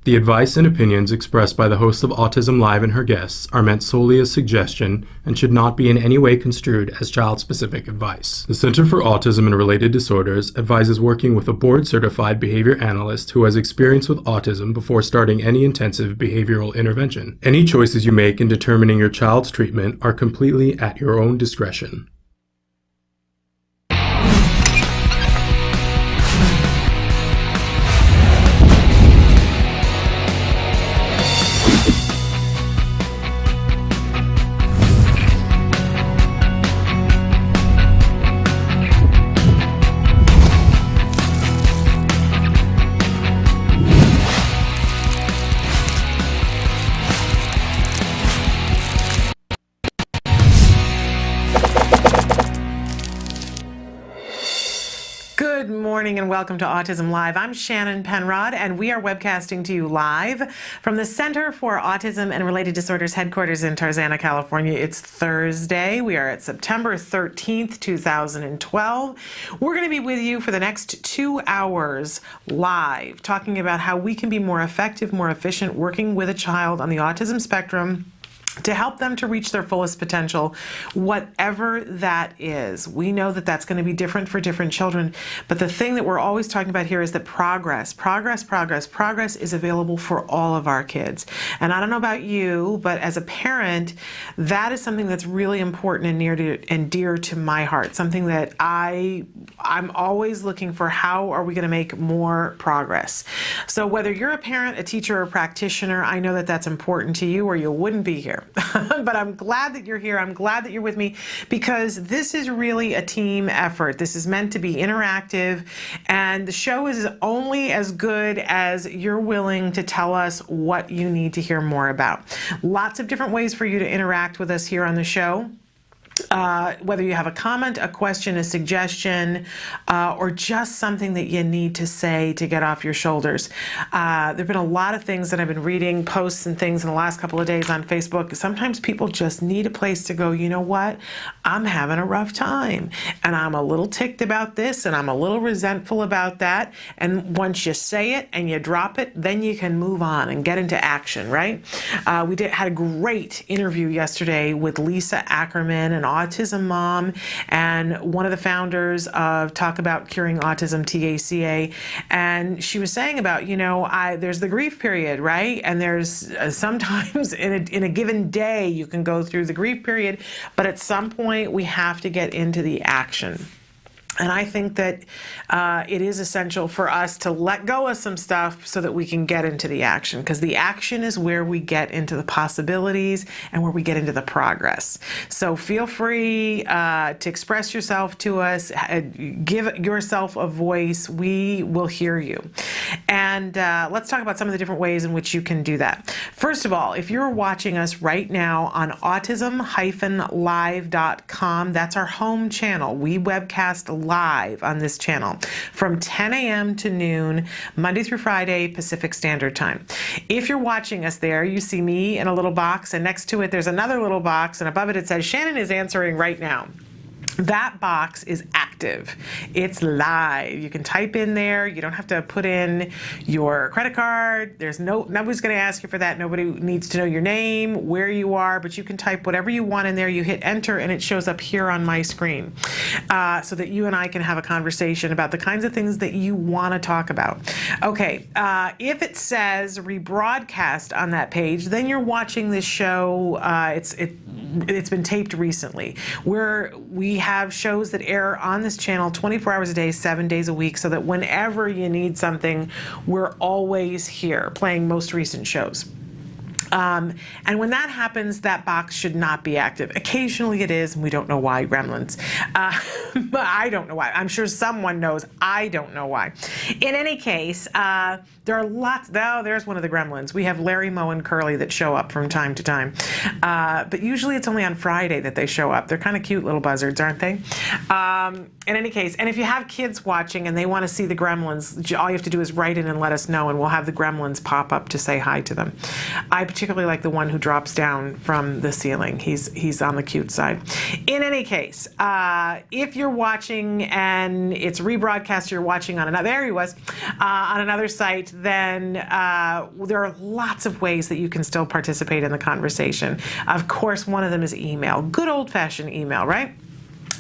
The advice and opinions expressed by the host of Autism Live and her guests are meant solely as suggestion and should not be in any way construed as child-specific advice. The Center for Autism and Related Disorders advises working with a board-certified behavior analyst who has experience with autism before starting any intensive behavioral intervention. Any choices you make in determining your child's treatment are completely at your own discretion. Good morning and welcome to Autism Live. I'm Shannon Penrod and we are webcasting to you live from the Center for Autism and Related Disorders headquarters in Tarzana, California. It's Thursday. We are at September 13th, 2012. We're going to be with you for the next 2 hours live, talking about how we can be more effective, more efficient working with a child on the autism spectrum to help them to reach their fullest potential, whatever that is. We know that that's going to be different for different children, but the thing that we're always talking about here is that progress is available for all of our kids. And I don't know about you, but as a parent, that is something that's really important and near to and dear to my heart, something that I'm always looking for. How are we going to make more progress? So whether you're a parent, a teacher, or a practitioner, I know that that's important to you or you wouldn't be here. But I'm glad that you're here. I'm glad that you're with me because this is really a team effort. This is meant to be interactive, and the show is only as good as you're willing to tell us what you need to hear more about. Lots of different ways for you to interact with us here on the show. Whether you have a comment, a question, a suggestion, or just something that you need to say to get off your shoulders. There have been a lot of things that I've been reading, posts and things in the last couple of days on Facebook. Sometimes people just need a place to go, you know what? I'm having a rough time and I'm a little ticked about this and I'm a little resentful about that. And once you say it and you drop it, then you can move on and get into action, right? We had a great interview yesterday with Lisa Ackerman, an autism mom and one of the founders of Talk About Curing Autism, TACA. And she was saying about, there's the grief period, right? And there's sometimes in a given day, you can go through the grief period, but at some point we have to get into the action. And I think that it is essential for us to let go of some stuff so that we can get into the action, because the action is where we get into the possibilities and where we get into the progress. So feel free to express yourself to us, give yourself a voice. We will hear you. And let's talk about some of the different ways in which you can do that. First of all, if you're watching us right now on autism-live.com, that's our home channel. We webcast live on this channel from 10 a.m. to noon, Monday through Friday, Pacific Standard Time. If you're watching us there, you see me in a little box, and next to it there's another little box, and above it it says Shannon is answering right now. That box is active. It's live. You can type in there. You don't have to put in your credit card. Nobody's going to ask you for that. Nobody needs to know your name, where you are, but you can type whatever you want in there. You hit enter and it shows up here on my screen so that you and I can have a conversation about the kinds of things that you want to talk about. Okay, if it says rebroadcast on that page, then you're watching this show. It's been taped recently. We have shows that air on this channel 24 hours a day, 7 days a week, so that whenever you need something, we're always here playing most recent shows. And when that happens, that box should not be active. Occasionally it is, and we don't know why, gremlins. But I don't know why. I'm sure someone knows. I don't know why. In any case, there are lots. Oh, there's one of the gremlins. We have Larry, Moe, and Curly that show up from time to time. But usually it's only on Friday that they show up. They're kind of cute little buzzards, aren't they? In any case, and if you have kids watching and they want to see the gremlins, all you have to do is write in and let us know, and we'll have the gremlins pop up to say hi to them. I particularly like the one who drops down from the ceiling. He's on the cute side. In any case, if you're watching and it's rebroadcast, you're watching on another, there he was, on another site, then there are lots of ways that you can still participate in the conversation. Of course, one of them is email. Good old-fashioned email, right?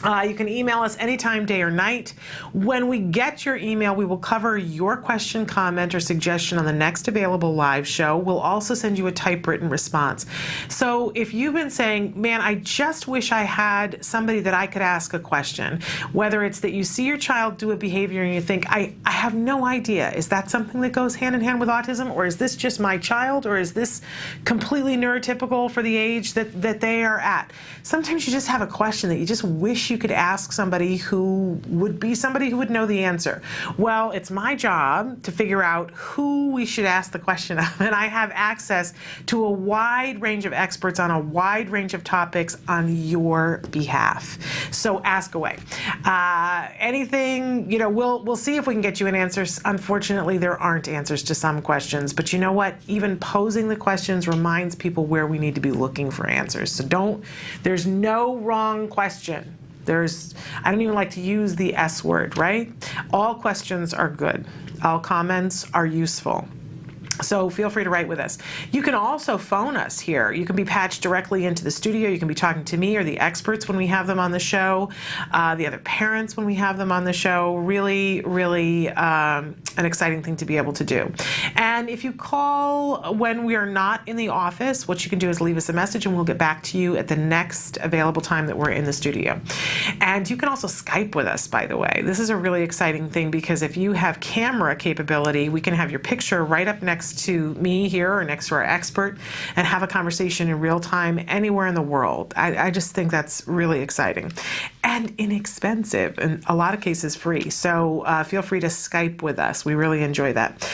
You can email us anytime, day or night. When we get your email, we will cover your question, comment, or suggestion on the next available live show. We'll also send you a typewritten response. So if you've been saying, man, I just wish I had somebody that I could ask a question, whether it's that you see your child do a behavior and you think, I have no idea, is that something that goes hand in hand with autism, or is this just my child, or is this completely neurotypical for the age that they are at? Sometimes you just have a question that you just wish you could ask somebody who would know the answer. Well, it's my job to figure out who we should ask the question of, and I have access to a wide range of experts on a wide range of topics on your behalf. So ask away. Anything, we'll see if we can get you an answer. Unfortunately, there aren't answers to some questions, but you know what? Even posing the questions reminds people where we need to be looking for answers. So there's no wrong question. I don't even like to use the S word, right? All questions are good. All comments are useful. So feel free to write with us. You can also phone us here. You can be patched directly into the studio. You can be talking to me or the experts when we have them on the show, the other parents when we have them on the show. Really, really an exciting thing to be able to do. And if you call when we are not in the office, what you can do is leave us a message and we'll get back to you at the next available time that we're in the studio. And you can also Skype with us, by the way. This is a really exciting thing because if you have camera capability, we can have your picture right up next to me here or next to our expert and have a conversation in real time anywhere in the world. I just think that's really exciting and inexpensive, in a lot of cases free. So feel free to Skype with us. We really enjoy that.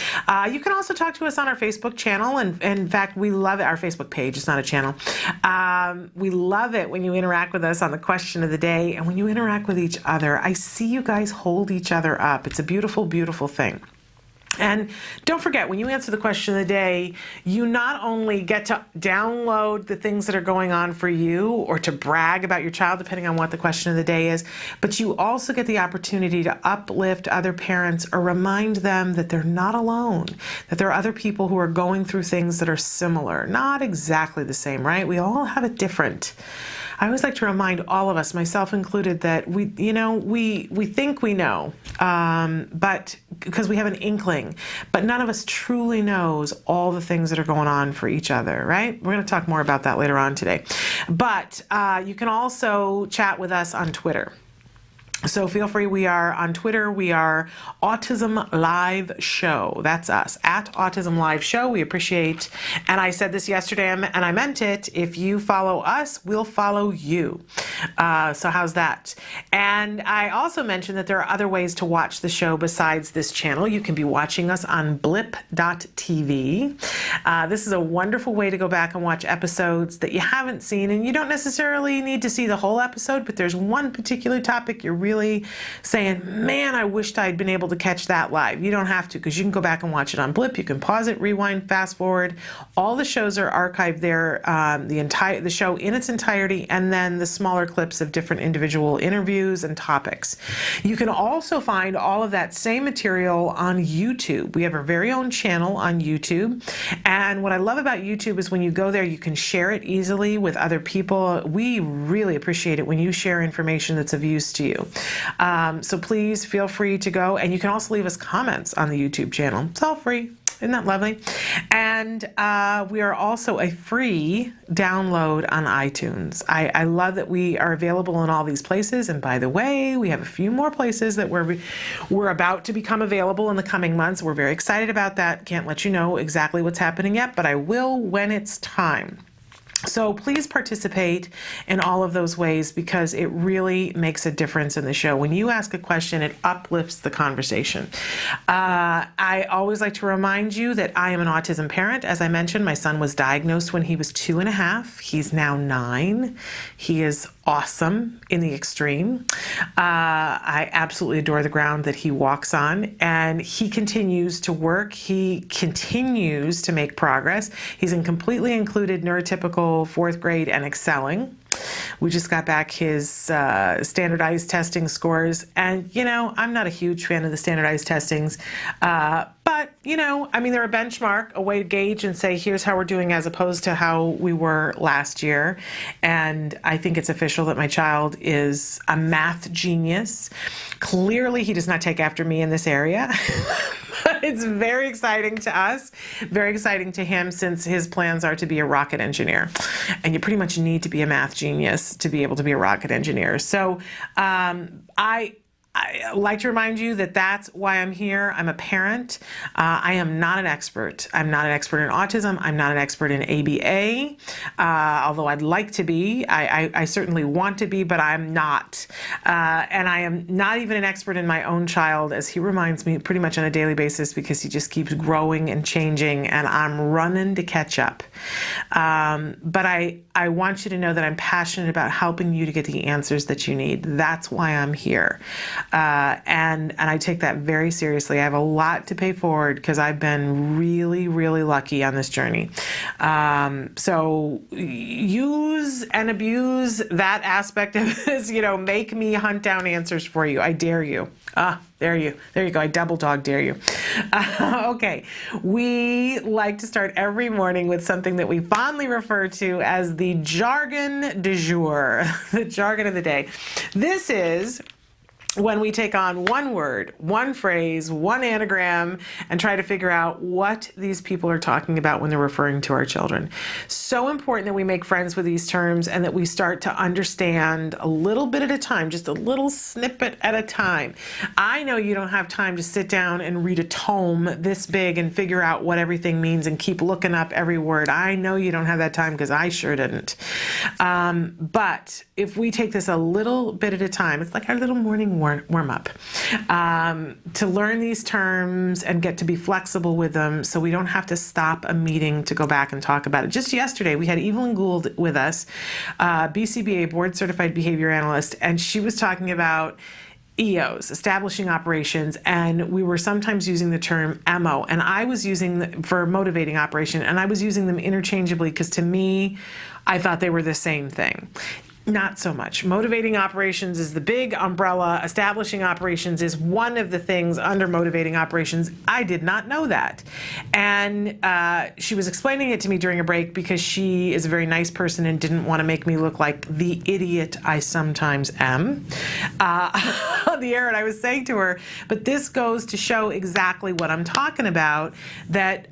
You can also talk to us on our Facebook channel, and in fact, we love it. Our Facebook page, it's not a channel. We love it when you interact with us on the question of the day and when you interact with each other. I see you guys hold each other up. It's a beautiful, beautiful thing. And don't forget, when you answer the question of the day, you not only get to download the things that are going on for you or to brag about your child, depending on what the question of the day is, but you also get the opportunity to uplift other parents or remind them that they're not alone, that there are other people who are going through things that are similar, not exactly the same, right? We all have it different. I always like to remind all of us, myself included, that we think we know, but because we have an inkling, but none of us truly knows all the things that are going on for each other, right? We're going to talk more about that later on today. But you can also chat with us on Twitter. So feel free. We are on Twitter. We are Autism Live Show. That's us, at Autism Live Show. We appreciate, and I said this yesterday and I meant it, if you follow us, we'll follow you. So how's that? And I also mentioned that there are other ways to watch the show besides this channel. You can be watching us on blip.tv. This is a wonderful way to go back and watch episodes that you haven't seen, and you don't necessarily need to see the whole episode, but there's one particular topic you're really saying, man, I wished I'd been able to catch that live. You don't have to, because you can go back and watch it on Blip. You can pause it, rewind, fast forward. All the shows are archived there, the show in its entirety, and then the smaller clips of different individual interviews and topics. You can also find all of that same material on YouTube. We have our very own channel on YouTube, and what I love about YouTube is when you go there, you can share it easily with other people. We really appreciate it when you share information that's of use to you. So please feel free to go, and you can also leave us comments on the YouTube channel. It's all free. Isn't that lovely? And we are also a free download on iTunes. I love that we are available in all these places. And by the way, we have a few more places that we're about to become available in the coming months. We're very excited about that. Can't let you know exactly what's happening yet, but I will when it's time. So please participate in all of those ways, because it really makes a difference in the show. When you ask a question, it uplifts the conversation. I always like to remind you that I am an autism parent. As I mentioned, my son was diagnosed when he was 2.5. He's now 9. He is awesome in the extreme. I absolutely adore the ground that he walks on, and he continues to work. He continues to make progress. He's in completely included neurotypical fourth grade and excelling. We just got back his standardized testing scores, and I'm not a huge fan of the standardized testings, but they're a benchmark, a way to gauge and say, here's how we're doing as opposed to how we were last year. And I think it's official that my child is a math genius. Clearly, he does not take after me in this area. It's very exciting to us, very exciting to him, since his plans are to be a rocket engineer. And you pretty much need to be a math genius to be able to be a rocket engineer. So I like to remind you that that's why I'm here. I'm a parent. I am not an expert. I'm not an expert in autism. I'm not an expert in ABA, although I'd like to be. I certainly want to be, but I'm not. And I am not even an expert in my own child, as he reminds me pretty much on a daily basis, because he just keeps growing and changing, and I'm running to catch up. But I want you to know that I'm passionate about helping you to get the answers that you need. That's why I'm here. And I take that very seriously. I have a lot to pay forward because I've been really, really lucky on this journey. So use and abuse that aspect of this, make me hunt down answers for you. I dare you. There you go. I double dog dare you. Okay. We like to start every morning with something that we fondly refer to as the jargon du jour, the jargon of the day. This is when we take on one word, one phrase, one anagram, and try to figure out what these people are talking about when they're referring to our children. So important that we make friends with these terms and that we start to understand a little bit at a time, just a little snippet at a time. I know you don't have time to sit down and read a tome this big and figure out what everything means and keep looking up every word. I know you don't have that time, because I sure didn't. But if we take this a little bit at a time, it's like our little morning warm up, to learn these terms and get to be flexible with them, so we don't have to stop a meeting to go back and talk about it. Just yesterday, we had Evelyn Gould with us, BCBA, Board Certified Behavior Analyst, and she was talking about EOs, establishing operations, and we were sometimes using the term MO, and I was using for motivating operation, and I was using them interchangeably because to me, I thought they were the same thing. Not so much. Motivating operations is the big umbrella. Establishing operations is one of the things under motivating operations. I did not know that. And she was explaining it to me during a break because she is a very nice person and didn't want to make me look like the idiot I sometimes am on the air. And I was saying to her, but this goes to show exactly what I'm talking about, that,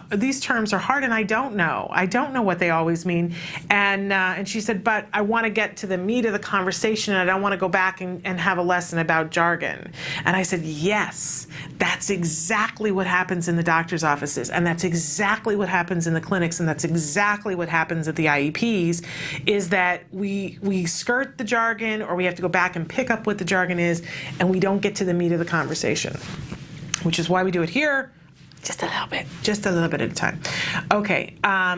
these terms are hard and I don't know. I don't know what they always mean. And she said, but I want to get to the meat of the conversation and I don't want to go back and have a lesson about jargon. And I said, yes, that's exactly what happens in the doctor's offices. And that's exactly what happens in the clinics. And that's exactly what happens at the IEPs, is that we skirt the jargon, or we have to go back and pick up what the jargon is, and we don't get to the meat of the conversation, which is why we do it here. Just a little bit at a time. Okay,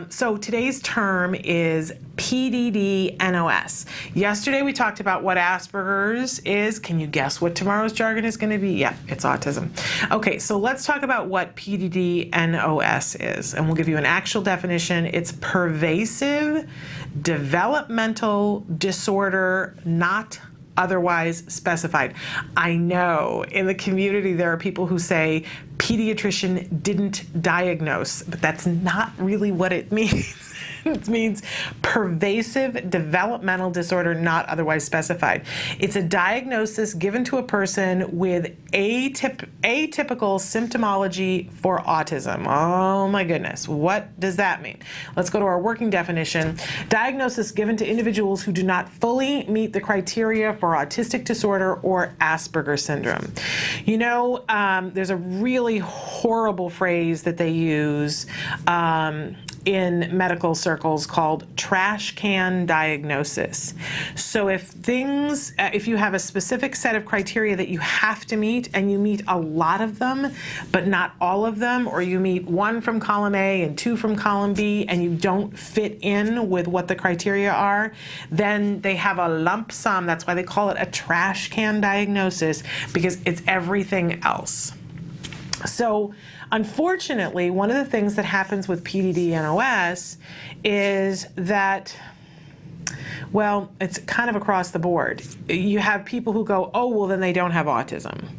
so today's term is PDD-NOS. Yesterday we talked about what Asperger's is. Can you guess what tomorrow's jargon is going to be? Yeah, it's autism. Okay, so let's talk about what PDD-NOS is, and we'll give you an actual definition. It's pervasive developmental disorder not otherwise specified. I know in the community there are people who say pediatrician didn't diagnose, but that's not really what it means. It means pervasive developmental disorder not otherwise specified. It's a diagnosis given to a person with atypical symptomology for autism. Oh my goodness, what does that mean? Let's go to our working definition. Diagnosis given to individuals who do not fully meet the criteria for autistic disorder or Asperger syndrome. There's a really horrible phrase that they use in medical circles called trash can diagnosis. So if you have a specific set of criteria that you have to meet and you meet a lot of them, but not all of them, or you meet one from column A and two from column B, and you don't fit in with what the criteria are, then they have a lump sum. That's why they call it a trash can diagnosis, because it's everything else. So unfortunately, one of the things that happens with PDD-NOS is that, well, it's kind of across the board. You have people who go, oh, well, then they don't have autism.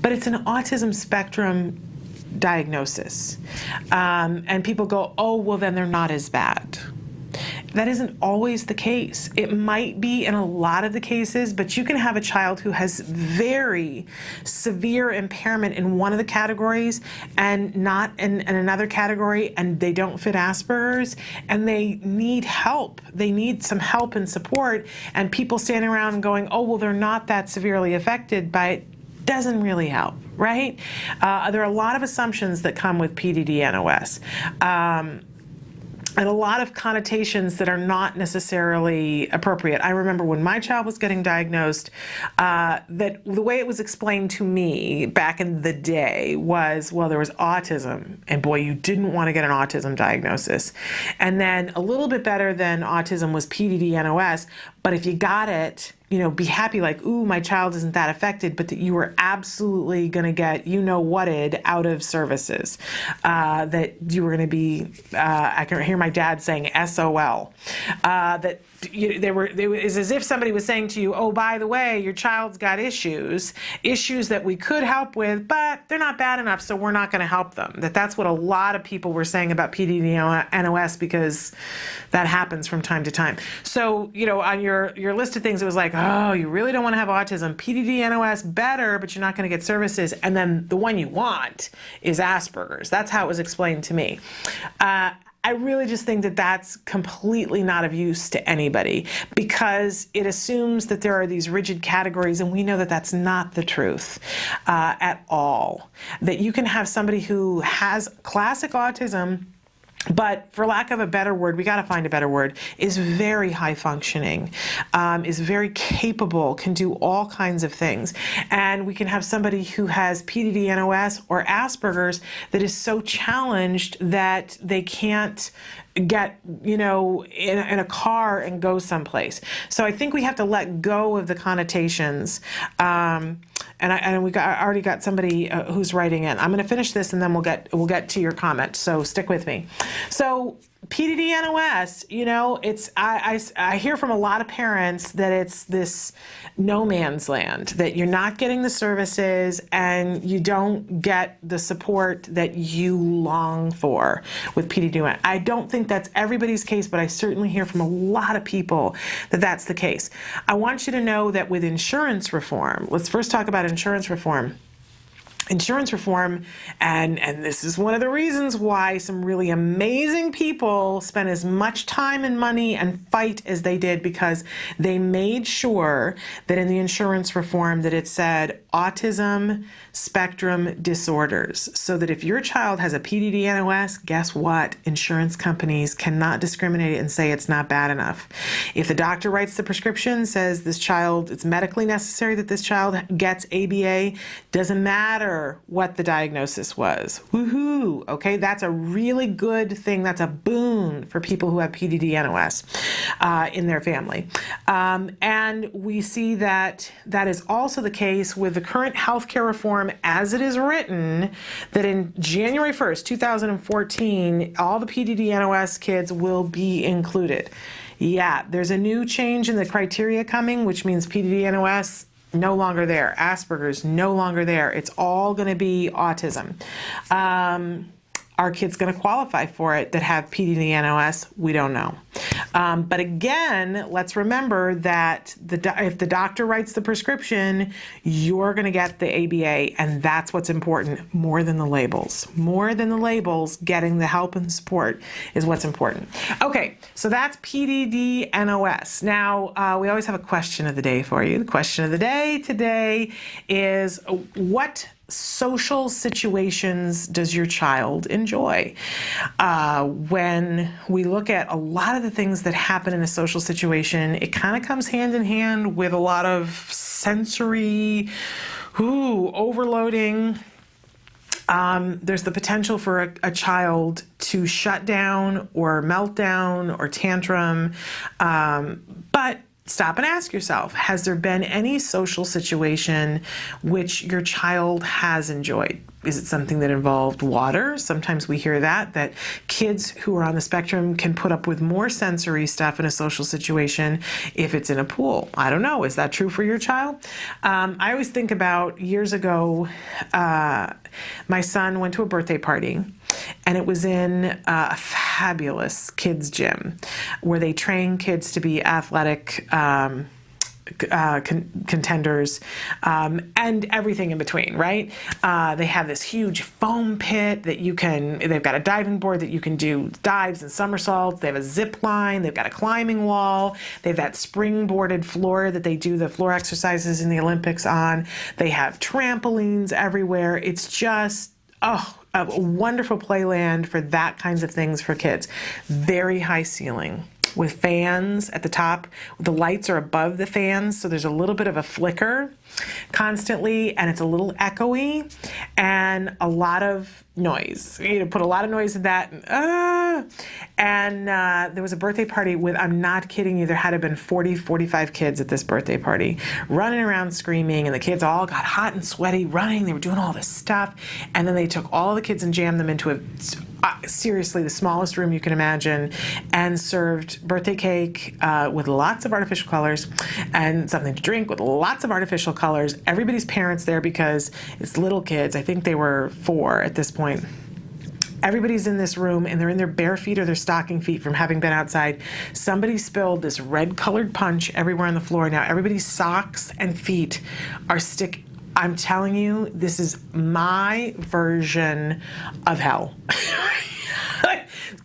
But it's an autism spectrum diagnosis. And people go, oh, well, then they're not as bad. That isn't always the case. It might be in a lot of the cases, but you can have a child who has very severe impairment in one of the categories and not in another category, and they don't fit Asperger's, and they need help. They need some help and support, and people standing around and going, oh, well, they're not that severely affected by it, doesn't really help, right? There are a lot of assumptions that come with PDD-NOS. And a lot of connotations that are not necessarily appropriate. I remember when my child was getting diagnosed, that the way it was explained to me back in the day was, well, there was autism, and boy, you didn't want to get an autism diagnosis. And then a little bit better than autism was PDD-NOS, but if you got it, be happy, like, ooh, my child isn't that affected, but that you were absolutely going to get, whated out of services, that you were going to be, I can hear my dad saying SOL, that it was as if somebody was saying to you, oh, by the way, your child's got issues that we could help with, but they're not bad enough, so we're not going to help them. That's what a lot of people were saying about PDD-NOS, because that happens from time to time. So, on your list of things, it was like, oh, you really don't want to have autism. PDD-NOS, better, but you're not going to get services. And then the one you want is Asperger's. That's how it was explained to me. I really just think that that's completely not of use to anybody, because it assumes that there are these rigid categories, and we know that that's not the truth at all. That you can have somebody who has classic autism, but for lack of a better word, we got to find a better word, is very high functioning, is very capable, can do all kinds of things. And we can have somebody who has PDD-NOS or Asperger's that is so challenged that they can't get, in a car and go someplace. So I think we have to let go of the connotations. And I already got somebody who's writing in. I'm going to finish this, and then we'll get to your comment. So stick with me. So PDD-NOS, I hear from a lot of parents that it's this no man's land, that you're not getting the services and you don't get the support that you long for with PDD-NOS. I don't think that's everybody's case, but I certainly hear from a lot of people that that's the case. I want you to know that with insurance reform, let's first talk about insurance reform. Insurance reform, and this is one of the reasons why some really amazing people spent as much time and money and fight as they did, because they made sure that in the insurance reform that it said autism spectrum disorders, so that if your child has a PDD-NOS, guess what? Insurance companies cannot discriminate and say it's not bad enough. If the doctor writes the prescription, says it's medically necessary that this child gets ABA, doesn't matter what the diagnosis was. Woohoo! Okay, that's a really good thing. That's a boon for people who have PDD-NOS in their family. And we see that that is also the case with the current healthcare reform as it is written, that in January 1st, 2014, all the PDD-NOS kids will be included. Yeah, there's a new change in the criteria coming, which means PDD-NOS no longer there. Asperger's no longer there. It's all going to be autism. Are kids going to qualify for it that have PDD-NOS? We don't know. But again, let's remember that if the doctor writes the prescription, you're going to get the ABA, and that's what's important more than the labels. More than the labels, getting the help and support is what's important. Okay, so that's PDD-NOS. Now, we always have a question of the day for you. The question of the day today is, what social situations does your child enjoy? When we look at a lot of the things that happen in a social situation, it kind of comes hand in hand with a lot of sensory overloading. There's the potential for a child to shut down or melt down or tantrum. But stop and ask yourself, has there been any social situation which your child has enjoyed? Is it something that involved water? Sometimes we hear that kids who are on the spectrum can put up with more sensory stuff in a social situation if it's in a pool. I don't know. Is that true for your child? I always think about years ago, my son went to a birthday party, and it was in a fabulous kids gym where they train kids to be athletic contenders, and everything in between, right? They have this huge foam pit that they've got a diving board that you can do dives and somersaults. They have a zip line. They've got a climbing wall. They have that springboarded floor that they do the floor exercises in the Olympics on. They have trampolines everywhere. It's just, a wonderful playland for that kinds of things for kids. Very high ceiling, with fans at the top. The lights are above the fans, so there's a little bit of a flicker constantly, and it's a little echoey, and a lot of noise. Put a lot of noise in that. And there was a birthday party with, I'm not kidding you, there had to have been 40, 45 kids at this birthday party, running around screaming, and the kids all got hot and sweaty running. They were doing all this stuff, and then they took all the kids and jammed them into seriously the smallest room you can imagine, and served birthday cake with lots of artificial colors and something to drink with lots of artificial colors. Everybody's parents there because it's little kids. I think they were 4 at this point. Everybody's in this room, and they're in their bare feet or their stocking feet from having been outside. Somebody spilled this red-colored punch everywhere on the floor. Now everybody's socks and feet are I'm telling you, this is my version of hell.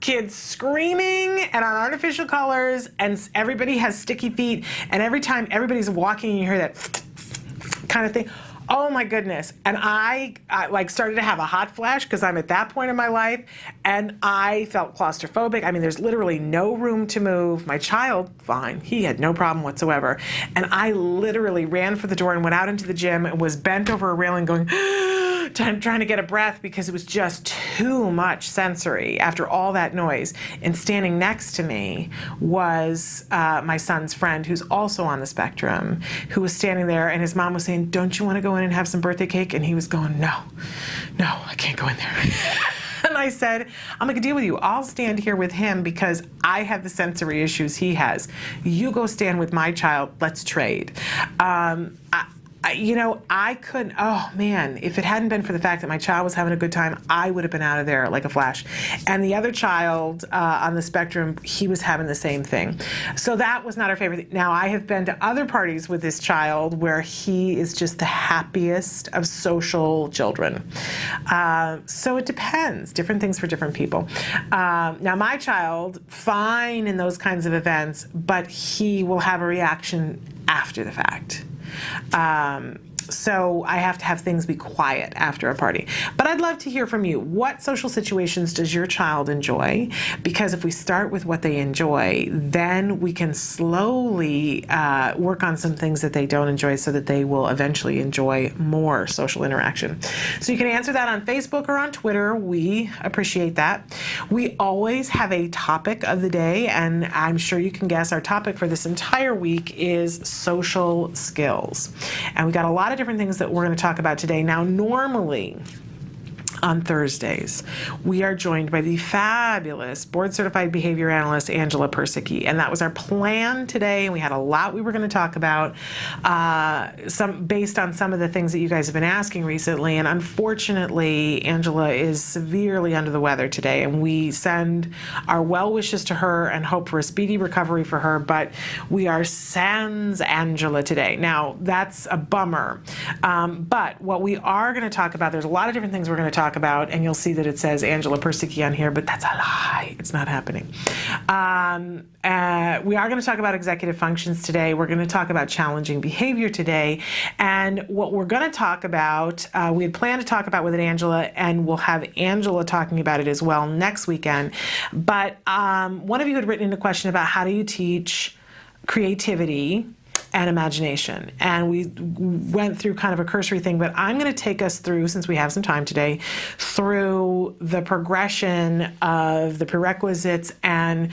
Kids screaming and on artificial colors, and everybody has sticky feet, and every time everybody's walking, you hear that kind of thing. Oh my goodness. And I started to have a hot flash because I'm at that point in my life, and I felt claustrophobic. I mean, there's literally no room to move. My child, fine. He had no problem whatsoever. And I literally ran for the door and went out into the gym and was bent over a railing going, trying to get a breath because it was just too much sensory after all that noise. And standing next to me was my son's friend, who's also on the spectrum, who was standing there, and his mom was saying, don't you want to go in and have some birthday cake? And he was going, no, I can't go in there. And I said, I'm going to deal with you. I'll stand here with him because I have the sensory issues he has. You go stand with my child. Let's trade. I couldn't, if it hadn't been for the fact that my child was having a good time, I would have been out of there like a flash. And the other child on the spectrum, he was having the same thing. So that was not our favorite thing. Now, I have been to other parties with this child where he is just the happiest of social children. So it depends, different things for different people. Now, my child, fine in those kinds of events, but he will have a reaction after the fact. So I have to have things be quiet after a party. But I'd love to hear from you. What social situations does your child enjoy? Because if we start with what they enjoy, then we can slowly work on some things that they don't enjoy so that they will eventually enjoy more social interaction. So you can answer that on Facebook or on Twitter. We appreciate that. We always have a topic of the day, and I'm sure you can guess our topic for this entire week is social skills. And we got a lot of different things that we're going to talk about today. Now, normally on Thursdays, we are joined by the fabulous board-certified behavior analyst, Angela Persicki. And that was our plan today. And we had a lot we were going to talk about, some based on some of the things that you guys have been asking recently. And unfortunately, Angela is severely under the weather today. And we send our well wishes to her and hope for a speedy recovery for her. But we are sans Angela today. Now, that's a bummer. But what we are going to talk about, there's a lot of different things we're going to talk talk about, and you'll see that it says Angela Persicki on here, but that's a lie. It's not happening. We are going to talk about executive functions today. We're going to talk about challenging behavior today. And what we're going to talk about, we had planned to talk about with Angela, and we'll have Angela talking about it as well next weekend. But one of you had written in a question about how do you teach creativity and imagination. And we went through kind of a cursory thing, but I'm going to take us through, since we have some time today, through the progression of the prerequisites. And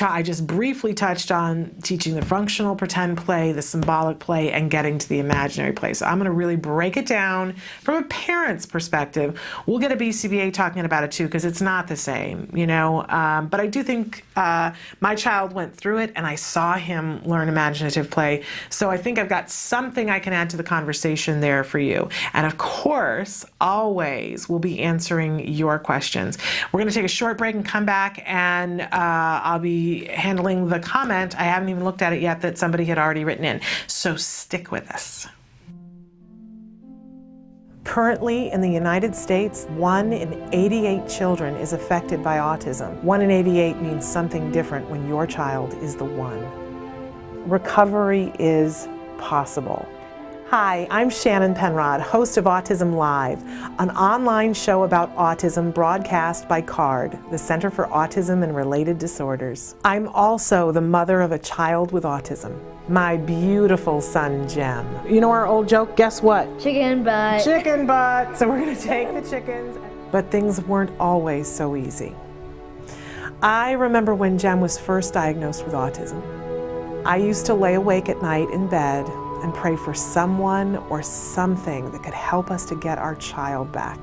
I just briefly touched on teaching the functional pretend play, the symbolic play, and getting to the imaginary play. So I'm going to really break it down from a parent's perspective. We'll get a BCBA talking about it too, because it's not the same, but I do think my child went through it, and I saw him learn imaginative play. So I think I've got something I can add to the conversation there for you. And of course, always we'll be answering your questions. We're going to take a short break and come back, and I'll be handling the comment. I haven't even looked at it yet that somebody had already written in. So stick with us. Currently in the United States, 1 in 88 children is affected by autism. 1 in 88 means something different when your child is the one. Recovery is possible. Hi, I'm Shannon Penrod, host of Autism Live, an online show about autism broadcast by CARD, the Center for Autism and Related Disorders. I'm also the mother of a child with autism, my beautiful son, Jem. You know our old joke, guess what? Chicken butt. Chicken butt. So we're going to take the chickens. But things weren't always so easy. I remember when Jem was first diagnosed with autism. I used to lay awake at night in bed and pray for someone or something that could help us to get our child back.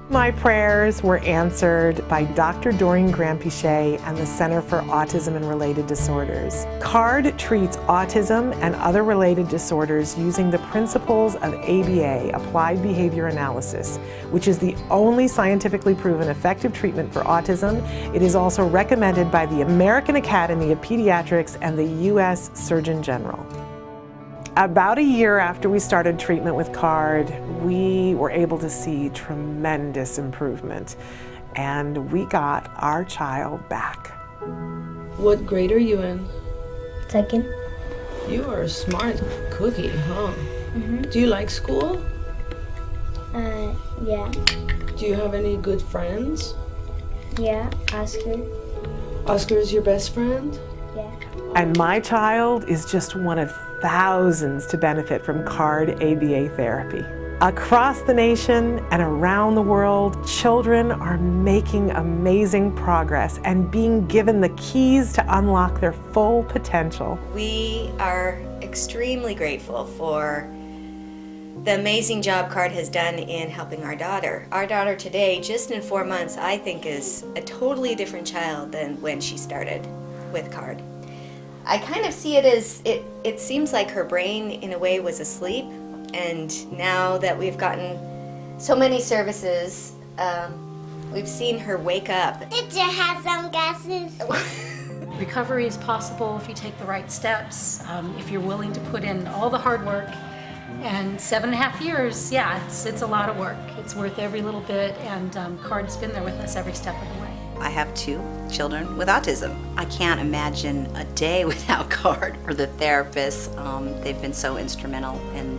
My prayers were answered by Dr. Doreen Graham-Pichet and the Center for Autism and Related Disorders. CARD treats autism and other related disorders using the principles of ABA, Applied Behavior Analysis, which is the only scientifically proven effective treatment for autism. It is also recommended by the American Academy of Pediatrics and the U.S. Surgeon General. About a year after we started treatment with CARD, we were able to see tremendous improvement, and we got our child back. What grade are you in? Second. You are a smart cookie, huh? Mm-hmm. Do you like school? Yeah. Do you have any good friends? Yeah, Oscar. Oscar is your best friend? Yeah. And my child is just one of thousands to benefit from CARD ABA therapy. Across the nation and around the world, children are making amazing progress and being given the keys to unlock their full potential. We are extremely grateful for the amazing job CARD has done in helping our daughter. Our daughter today, just in 4 months, I think is a totally different child than when she started with CARD. I kind of see it as, it seems like her brain in a way was asleep, and now that we've gotten so many services, we've seen her wake up. Did you have some guesses? Recovery is possible if you take the right steps, if you're willing to put in all the hard work. And 7.5 years, yeah, it's a lot of work. It's worth every little bit, and CARD's been there with us every step of the way. I have 2 children with autism. I can't imagine a day without CARD or the therapists. They've been so instrumental in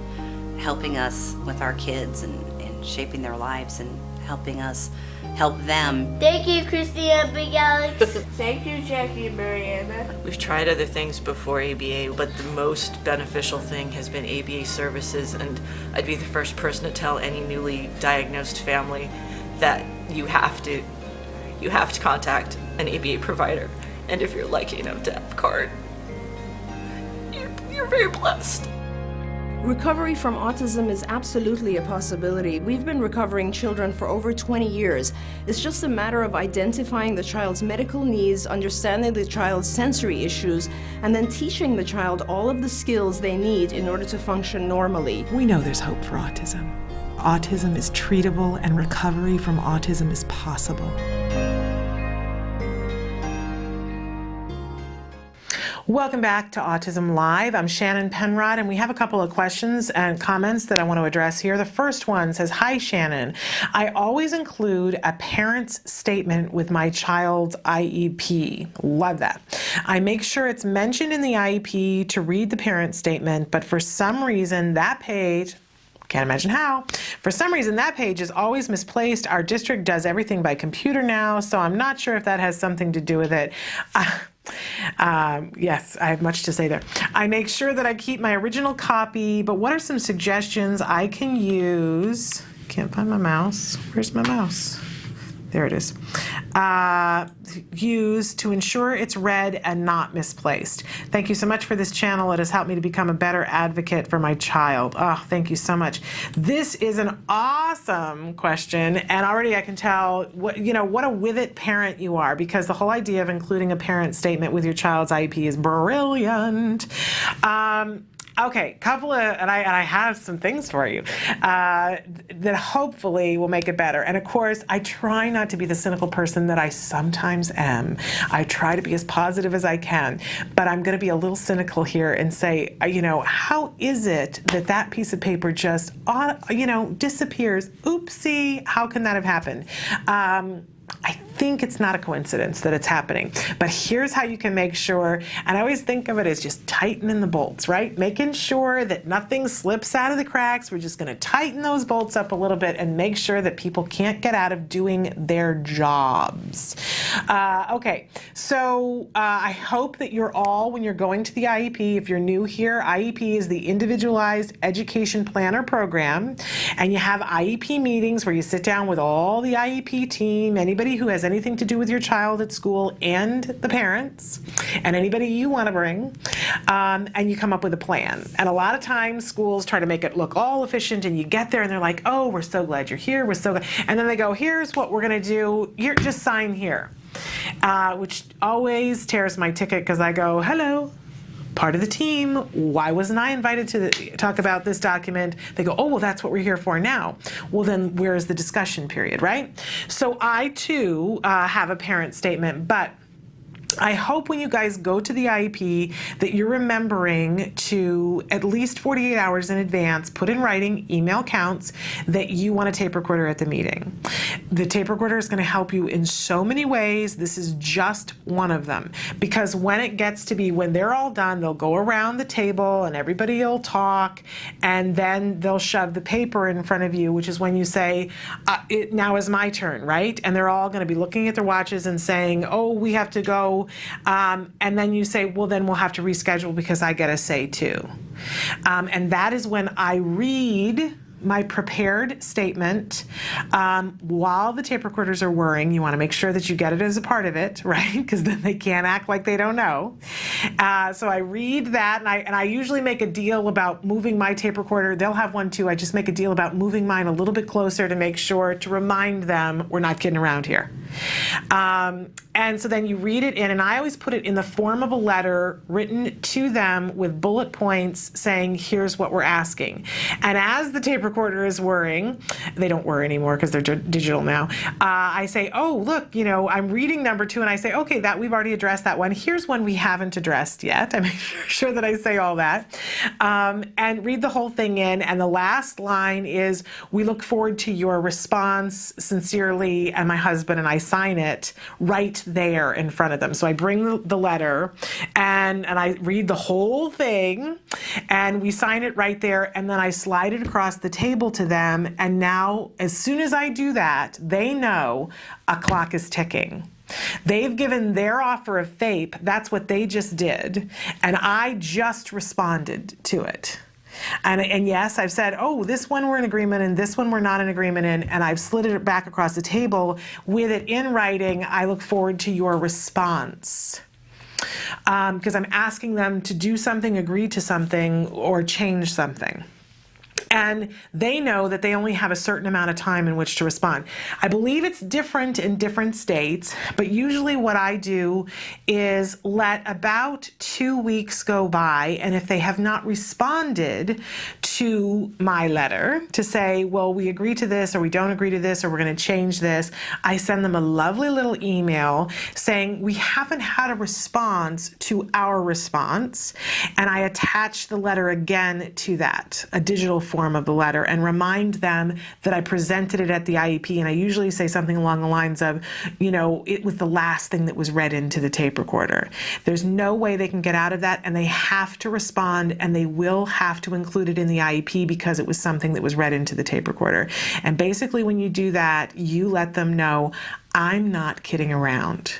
helping us with our kids and shaping their lives and helping us help them. Thank you, Christina Big Alex. Thank you, Jackie and Mariana. We've tried other things before ABA, but the most beneficial thing has been ABA services, and I'd be the first person to tell any newly diagnosed family that you have to contact an ABA provider, and if you're lucky enough to have CARD, you're very blessed. Recovery from autism is absolutely a possibility. We've been recovering children for over 20 years. It's just a matter of identifying the child's medical needs, understanding the child's sensory issues, and then teaching the child all of the skills they need in order to function normally. We know there's hope for autism. Autism is treatable, and recovery from autism is possible. Welcome back to Autism Live. I'm Shannon Penrod, and we have a couple of questions and comments that I want to address here. The first one says, "Hi, Shannon. I always include a parent's statement with my child's IEP." Love that. "I make sure it's mentioned in the IEP to read the parent statement, but for some reason that page, can't imagine how. For some reason, that page is always misplaced. Our district does everything by computer now, so I'm not sure if that has something to do with it." Yes, I have much to say there. "I make sure that I keep my original copy, but what are some suggestions I can use?" Can't find my mouse. Where's my mouse? There it is. "Use to ensure it's read and not misplaced. Thank you so much for this channel. It has helped me to become a better advocate for my child." Oh, thank you so much. This is an awesome question, and already I can tell what a with it parent you are, because the whole idea of including a parent statement with your child's IEP is brilliant. Okay, and I have some things for you that hopefully will make it better. And of course, I try not to be the cynical person that I sometimes am. I try to be as positive as I can, but I'm going to be a little cynical here and say, how is it that that piece of paper just, disappears? Oopsie, how can that have happened? I think it's not a coincidence that it's happening, but here's how you can make sure, and I always think of it as just tightening the bolts, right? Making sure that nothing slips out of the cracks. We're just going to tighten those bolts up a little bit and make sure that people can't get out of doing their jobs. Okay, so I hope that you're all, when you're going to the IEP, if you're new here, IEP is the Individualized Education Planner Program, and you have IEP meetings where you sit down with all the IEP team, anybody who has anything to do with your child at school, and the parents, and anybody you want to bring, and you come up with a plan. And a lot of times schools try to make it look all efficient, and you get there and they're like, "Oh, we're so glad you're here, we're so glad," and then they go, "Here's what we're going to do, here, just sign here," which always tears my ticket, because I go, "Hello, part of the team, why wasn't I invited to talk about this document?" They go, "Oh, well, that's what we're here for now." Well, then where's the discussion period, right? So I too have a parent statement, but I hope when you guys go to the IEP that you're remembering to, at least 48 hours in advance, put in writing, email counts, that you want a tape recorder at the meeting. The tape recorder is going to help you in so many ways. This is just one of them, because when it gets to be, when they're all done, they'll go around the table and everybody will talk, and then they'll shove the paper in front of you, which is when you say, "Now is my turn," right? And they're all going to be looking at their watches and saying, "Oh, we have to go," and then you say, "Well, then we'll have to reschedule because I get a say too." And that is when I read my prepared statement while the tape recorders are whirring. You want to make sure that you get it as a part of it, right? Because then they can't act like they don't know. So I read that, and I usually make a deal about moving my tape recorder. They'll have one too. I just make a deal about moving mine a little bit closer to make sure to remind them we're not kidding around here. And so then you read it in, and I always put it in the form of a letter written to them with bullet points saying, "Here's what we're asking." And as the tape recorder is whirring, they don't whir anymore because they're digital now, I say, "Oh, look, I'm reading number 2," and I say, "Okay, that we've already addressed that one. Here's one we haven't addressed yet." I make sure that I say all that, and read the whole thing in. And the last line is, "We look forward to your response. Sincerely," and my husband, and I sign it right there in front of them. So I bring the letter and I read the whole thing, and we sign it right there, and then I slide it across the table to them. And now, as soon as I do that, they know a clock is ticking. They've given their offer of FAPE. That's what they just did, and I just responded to it. And yes, I've said, "Oh, this one we're in agreement in, this one we're not in agreement in," and I've slid it back across the table with it in writing. "I look forward to your response." Because I'm asking them to do something, agree to something, or change something. And they know that they only have a certain amount of time in which to respond. I believe it's different in different states, but usually what I do is let about 2 weeks go by, and if they have not responded to my letter to say, well, we agree to this, or we don't agree to this, or we're going to change this, I send them a lovely little email saying we haven't had a response to our response, and I attach the letter again to that, a digital form of the letter, and remind them that I presented it at the IEP, and I usually say something along the lines of, you know, it was the last thing that was read into the tape recorder. There's no way they can get out of that, and they have to respond, and they will have to include it in the IEP because it was something that was read into the tape recorder. And basically when you do that, you let them know, I'm not kidding around.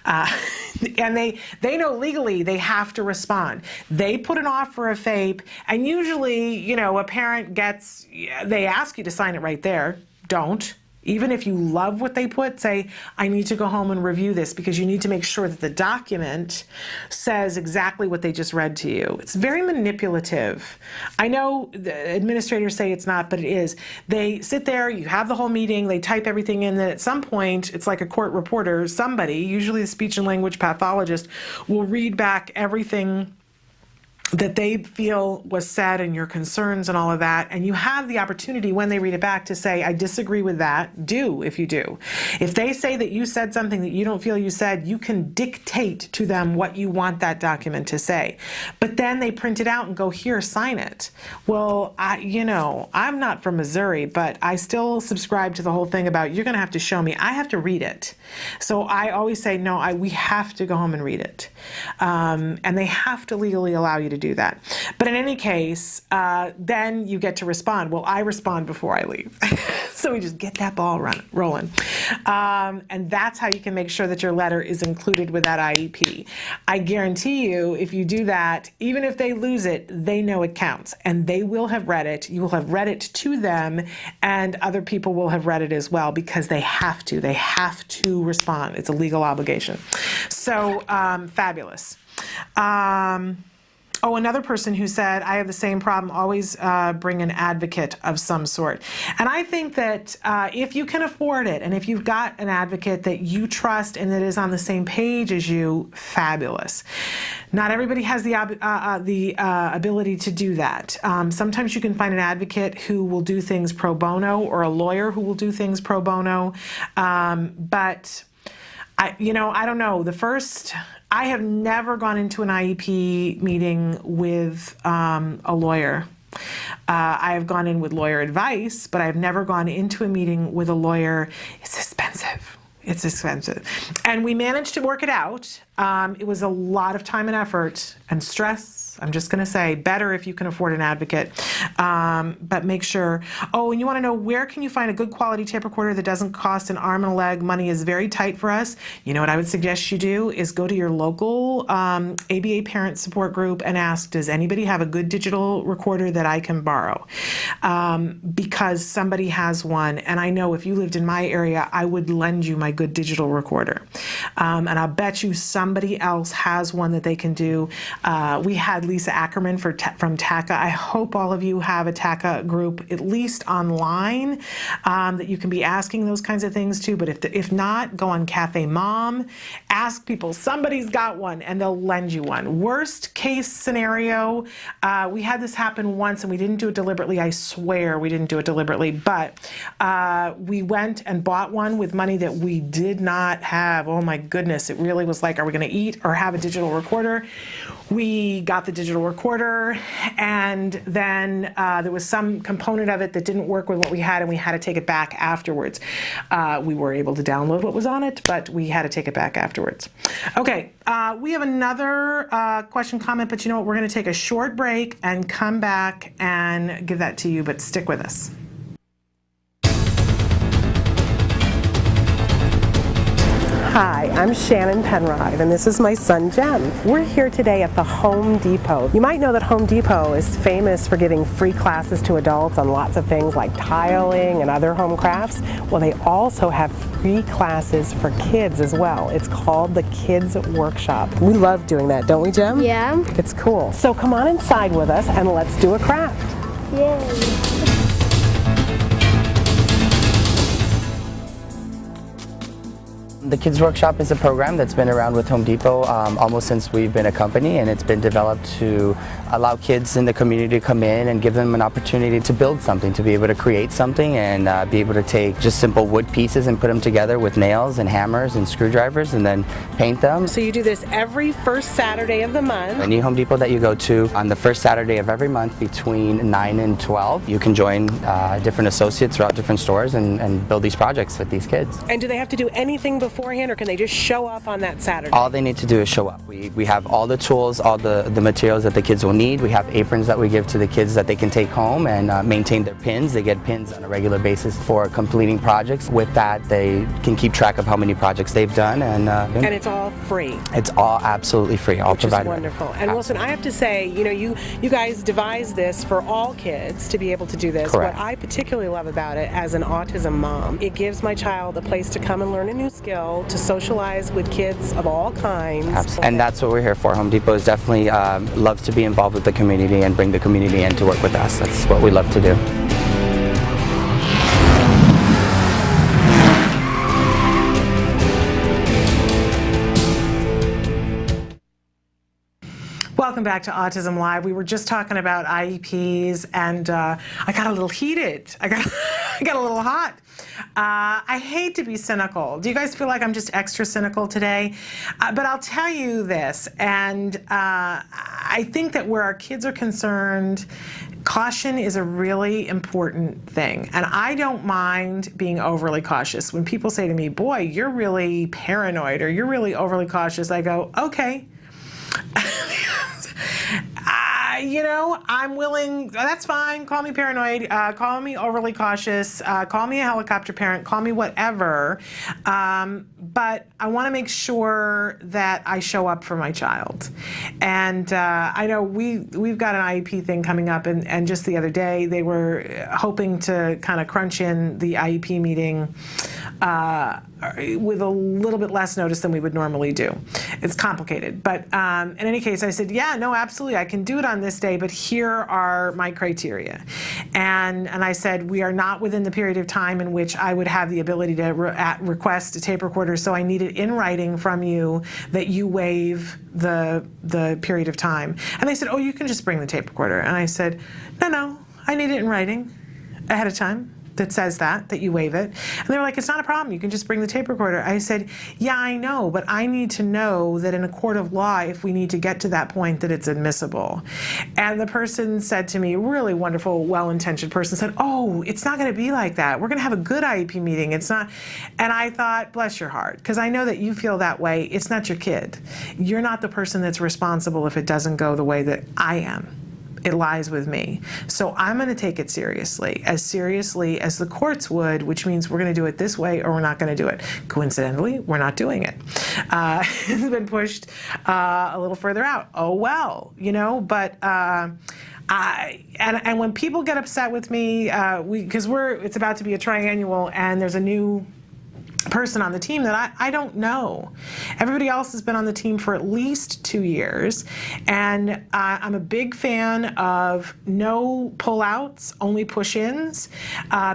And they know legally they have to respond. They put an offer of FAPE, and usually, you know, a parent they ask you to sign it right there. Don't. Even if you love what they put, say, I need to go home and review this, because you need to make sure that the document says exactly what they just read to you. It's very manipulative. I know the administrators say it's not, but it is. They sit there, you have the whole meeting, they type everything in, then at some point, it's like a court reporter, somebody, usually a speech and language pathologist, will read back everything that they feel was said and your concerns and all of that, and you have the opportunity when they read it back to say, I disagree with that, if you do. If they say that you said something that you don't feel you said, you can dictate to them what you want that document to say. But then they print it out and go, here, sign it. Well, I'm not from Missouri, but I still subscribe to the whole thing about you're going to have to show me. I have to read it. So I always say, no, we have to go home and read it. And they have to legally allow you to do that. But in any case, then you get to respond. Well, I respond before I leave. So we just get that ball rolling. And that's how you can make sure that your letter is included with that IEP. I guarantee you, if you do that, even if they lose it, they know it counts. And they will have read it. You will have read it to them, and other people will have read it as well, because they have to. They have to respond. It's a legal obligation. So, fabulous. Another person who said, I have the same problem, always bring an advocate of some sort. And I think that if you can afford it, and if you've got an advocate that you trust and that is on the same page as you, fabulous. Not everybody has the ability to do that. Sometimes you can find an advocate who will do things pro bono, or a lawyer who will do things pro bono. But I don't know. I have never gone into an IEP meeting with a lawyer. I have gone in with lawyer advice, but I've never gone into a meeting with a lawyer. It's expensive. And we managed to work it out. It was a lot of time and effort and stress. I'm just going to say, better if you can afford an advocate. But make sure. And you want to know, where can you find a good quality tape recorder that doesn't cost an arm and a leg? Money is very tight for us. You know what I would suggest you do is go to your local ABA parent support group and ask, does anybody have a good digital recorder that I can borrow? Because somebody has one. And I know if you lived in my area, I would lend you my good digital recorder. And I'll bet you somebody else has one that they can do. We had Lisa Ackerman from TACA. I hope all of you have a TACA group, at least online, that you can be asking those kinds of things to. But if not, go on Cafe Mom, ask people. Somebody's got one, and they'll lend you one. Worst case scenario, we had this happen once, and we didn't do it deliberately. I swear we didn't do it deliberately. But we went and bought one with money that we did not have. Oh my goodness, it really was like, are we going to eat or have a digital recorder? We got the digital recorder, and then there was some component of it that didn't work with what we had, and we had to take it back afterwards. We were able to download what was on it, but we had to take it back afterwards. Okay, we have another question, comment, but you know what? We're going to take a short break and come back and give that to you, but stick with us. Hi, I'm Shannon Penrod, and this is my son, Jem. We're here today at the Home Depot. You might know that Home Depot is famous for giving free classes to adults on lots of things like tiling and other home crafts. Well, they also have free classes for kids as well. It's called the Kids Workshop. We love doing that, don't we, Jem? Yeah. It's cool. So come on inside with us and let's do a craft. Yay. The Kids Workshop is a program that's been around with Home Depot almost since we've been a company, and it's been developed to allow kids in the community to come in and give them an opportunity to build something, to be able to create something and be able to take just simple wood pieces and put them together with nails and hammers and screwdrivers and then paint them. So you do this every first Saturday of the month. Any Home Depot that you go to on the first Saturday of every month between 9 and 12, you can join different associates throughout different stores and build these projects with these kids. And do they have to do anything beforehand, or can they just show up on that Saturday? All they need to do is show up. We have all the tools, all the materials that the kids will need. We have aprons that we give to the kids that they can take home and maintain their pins. They get pins on a regular basis for completing projects. With that, they can keep track of how many projects they've done. And it's all free. It's all absolutely free, all provided. Which is wonderful. And Wilson, I have to say, you guys devised this for all kids to be able to do this. Correct. What I particularly love about it as an autism mom, it gives my child a place to come and learn a new skill, to socialize with kids of all kinds. Absolutely. And that's what we're here for. Home Depot is definitely loves to be involved with the community and bring the community in to work with us. That's what we love to do. Welcome back to Autism Live. We were just talking about IEPs, and I got a little heated. I got a little hot. I hate to be cynical. Do you guys feel like I'm just extra cynical today? But I'll tell you this, and I think that where our kids are concerned, caution is a really important thing. And I don't mind being overly cautious. When people say to me, boy, you're really paranoid or you're really overly cautious, I go, okay. I'm willing, that's fine, call me paranoid, call me overly cautious, call me a helicopter parent, call me whatever, but I want to make sure that I show up for my child. And I know we've got an IEP thing coming up, and just the other day they were hoping to kind of crunch in the IEP meeting with a little bit less notice than we would normally do. It's complicated, but in any case, I said, yeah, no, absolutely, I can do it on this day, but here are my criteria. And I said, we are not within the period of time in which I would have the ability to request a tape recorder, so I need it in writing from you that you waive the period of time. And they said, oh, you can just bring the tape recorder. And I said, no, I need it in writing ahead of time that says that you waive it. And they were like, it's not a problem, you can just bring the tape recorder. I said, yeah, I know, but I need to know that in a court of law, if we need to get to that point, that it's admissible. And the person said to me, really wonderful, well-intentioned person, said, oh, it's not gonna be like that. We're gonna have a good IEP meeting, it's not. And I thought, bless your heart, because I know that you feel that way. It's not your kid. You're not the person that's responsible if it doesn't go the way that I am. It lies with me. So I'm going to take it seriously as the courts would, which means we're going to do it this way or we're not going to do it. Coincidentally, we're not doing it. It's been pushed a little further out. Oh well, but and when people get upset with me, because it's about to be a triannual and there's a new person on the team that I don't know. Everybody else has been on the team for at least 2 years, and I'm a big fan of no pull-outs, only push-ins,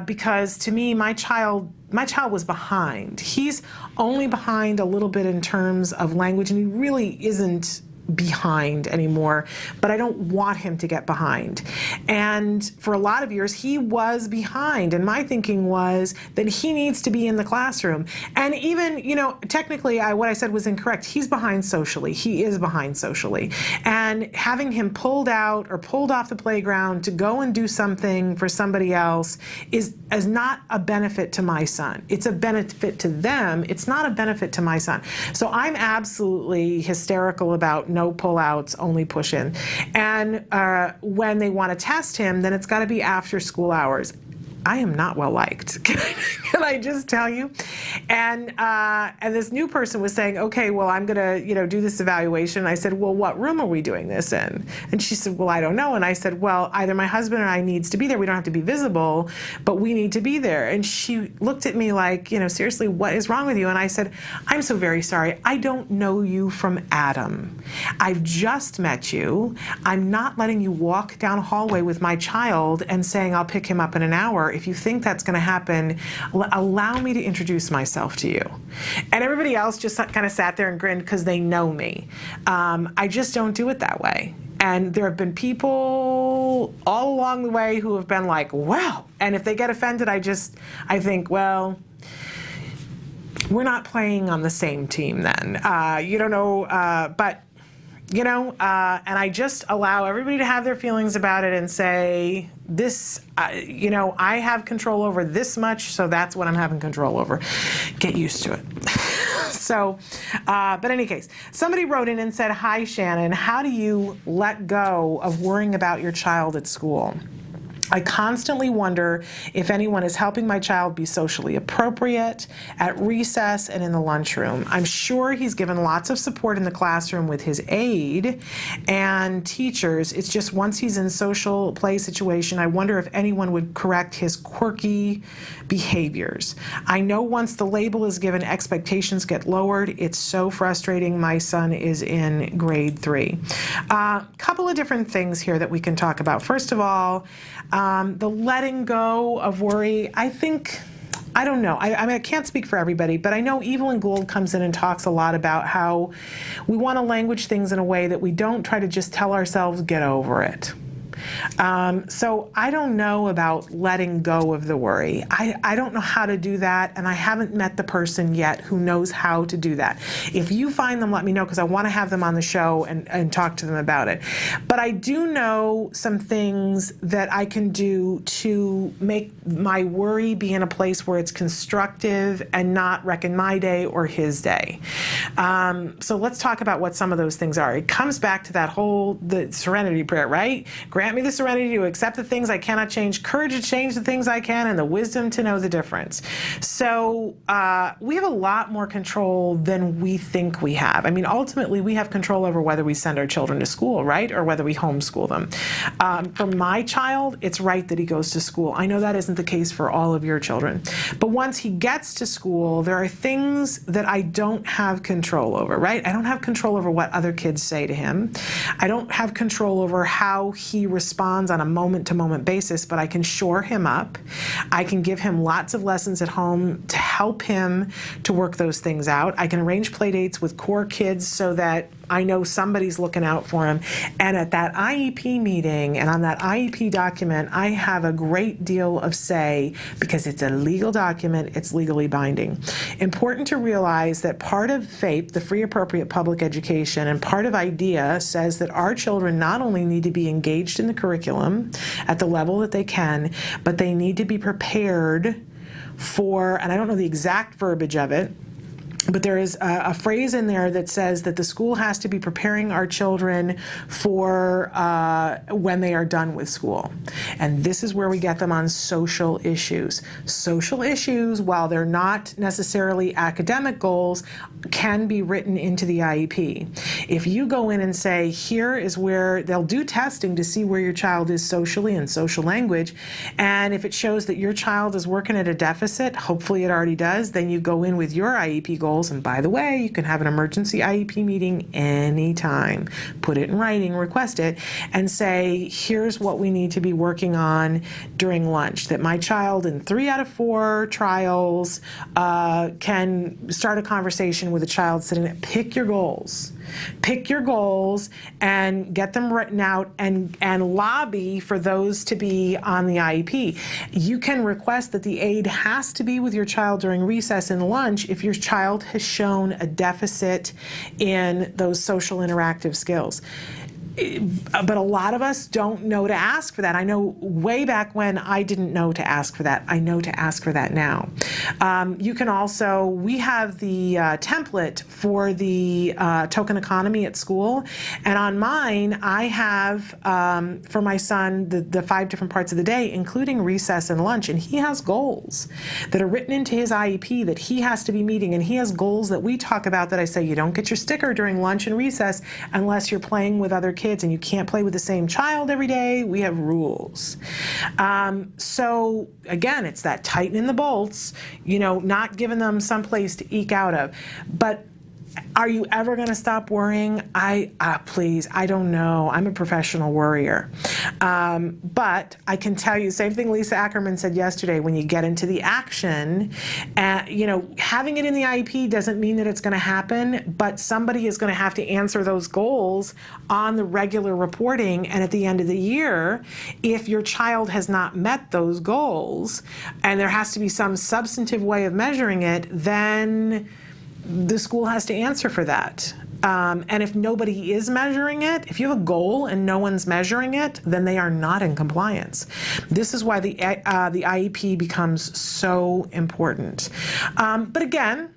because to me, my child was behind. He's only behind a little bit in terms of language, and he really isn't behind anymore, but I don't want him to get behind. And for a lot of years, he was behind, and my thinking was that he needs to be in the classroom. And even, technically, what I said was incorrect. He's behind socially. He is behind socially. And having him pulled out or pulled off the playground to go and do something for somebody else is not a benefit to my son. It's a benefit to them. It's not a benefit to my son. So I'm absolutely hysterical about no pull-outs, only push-in. And when they want to test him, then it's got to be after school hours. I am not well liked. Can I just tell you? And this new person was saying, okay, well, I'm gonna, do this evaluation. I said, well, what room are we doing this in? And she said, well, I don't know. And I said, well, either my husband or I needs to be there. We don't have to be visible, but we need to be there. And she looked at me like, seriously, what is wrong with you? And I said, I'm so very sorry. I don't know you from Adam. I've just met you. I'm not letting you walk down a hallway with my child and saying I'll pick him up in an hour. If you think that's going to happen, allow me to introduce myself to you. And everybody else just kind of sat there and grinned because they know me. I just don't do it that way. And there have been people all along the way who have been like, wow. And if they get offended, I think, well, we're not playing on the same team then. You don't know, but and I just allow everybody to have their feelings about it and say, this, I have control over this much, so that's what I'm having control over. Get used to it. So, but in any case, somebody wrote in and said, hi, Shannon, how do you let go of worrying about your child at school? I constantly wonder if anyone is helping my child be socially appropriate at recess and in the lunchroom. I'm sure he's given lots of support in the classroom with his aide and teachers. It's just once he's in social play situation, I wonder if anyone would correct his quirky behaviors. I know once the label is given, expectations get lowered. It's so frustrating. My son is in grade 3. Couple of different things here that we can talk about. First of all, the letting go of worry, I don't know. I mean, I can't speak for everybody, but I know Evelyn Gould comes in and talks a lot about how we want to language things in a way that we don't try to just tell ourselves, get over it. So I don't know about letting go of the worry. I don't know how to do that, and I haven't met the person yet who knows how to do that. If you find them, let me know, because I want to have them on the show and talk to them about it. But I do know some things that I can do to make my worry be in a place where it's constructive and not wrecking my day or his day. So let's talk about what some of those things are. It comes back to that the serenity prayer, right? Grant me the serenity to accept the things I cannot change, courage to change the things I can, and the wisdom to know the difference. So we have a lot more control than we think we have. I mean, ultimately, we have control over whether we send our children to school, right, or whether we homeschool them. For my child, it's right that he goes to school. I know that isn't the case for all of your children. But once he gets to school, there are things that I don't have control over, right? I don't have control over what other kids say to him. I don't have control over how he responds on a moment-to-moment basis, but I can shore him up. I can give him lots of lessons at home to help him to work those things out. I can arrange play dates with core kids so that I know somebody's looking out for him. And at that IEP meeting and on that IEP document, I have a great deal of say because it's a legal document, it's legally binding. Important to realize that part of FAPE, the Free Appropriate Public Education, and part of IDEA says that our children not only need to be engaged in the curriculum at the level that they can, but they need to be prepared for, and I don't know the exact verbiage of it, but there is a phrase in there that says that the school has to be preparing our children for when they are done with school. And this is where we get them on social issues. Social issues, while they're not necessarily academic goals, can be written into the IEP. If you go in and say, here is where they'll do testing to see where your child is socially and social language, and if it shows that your child is working at a deficit, hopefully it already does, then you go in with your IEP goals. And by the way, you can have an emergency IEP meeting anytime. Put it in writing, request it, and say, here's what we need to be working on during lunch. That my child in 3 out of 4 trials can start a conversation with a child sitting there. Pick your goals. Pick your goals and get them written out and lobby for those to be on the IEP. You can request that the aide has to be with your child during recess and lunch if your child has shown a deficit in those social interactive skills. but a lot of us don't know to ask for that. I know way back when I didn't know to ask for that. I know to ask for that now. You can also, we have the template for the token economy at school, and on mine I have for my son the 5 different parts of the day, including recess and lunch, and he has goals that are written into his IEP that he has to be meeting, and he has goals that we talk about that I say you don't get your sticker during lunch and recess unless you're playing with other kids, and you can't play with the same child every day. We have rules. So again, it's that tightening the bolts, not giving them some place to eke out of. But are you ever going to stop worrying? Please, I don't know. I'm a professional worrier. But I can tell you, same thing Lisa Ackerman said yesterday, when you get into the action, having it in the IEP doesn't mean that it's going to happen, but somebody is going to have to answer those goals on the regular reporting. And at the end of the year, if your child has not met those goals, and there has to be some substantive way of measuring it, then the school has to answer for that. And if nobody is measuring it, if you have a goal and no one's measuring it, then they are not in compliance. This is why the IEP becomes so important. But again,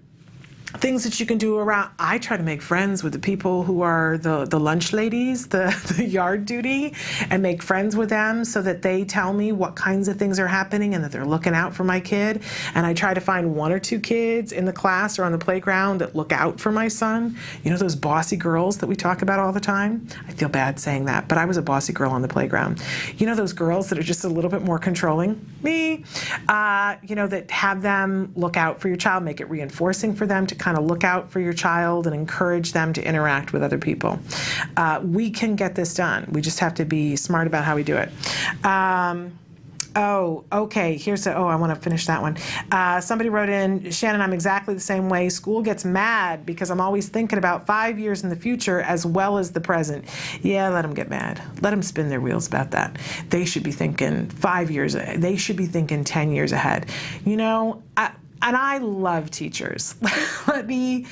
things that you can do around, I try to make friends with the people who are the lunch ladies, the yard duty, and make friends with them so that they tell me what kinds of things are happening and that they're looking out for my kid. And I try to find 1 or 2 kids in the class or on the playground that look out for my son. Those bossy girls that we talk about all the time? I feel bad saying that, but I was a bossy girl on the playground. Those girls that are just a little bit more controlling? Me. That have them look out for your child, make it reinforcing for them to kind of look out for your child and encourage them to interact with other people. We can get this done. We just have to be smart about how we do it. Okay, I want to finish that one. Somebody wrote in, Shannon, I'm exactly the same way. School gets mad because I'm always thinking about 5 years in the future as well as the present. Yeah, let them get mad. Let them spin their wheels about that. They should be thinking 5 years. They should be thinking 10 years ahead. And I love teachers. let me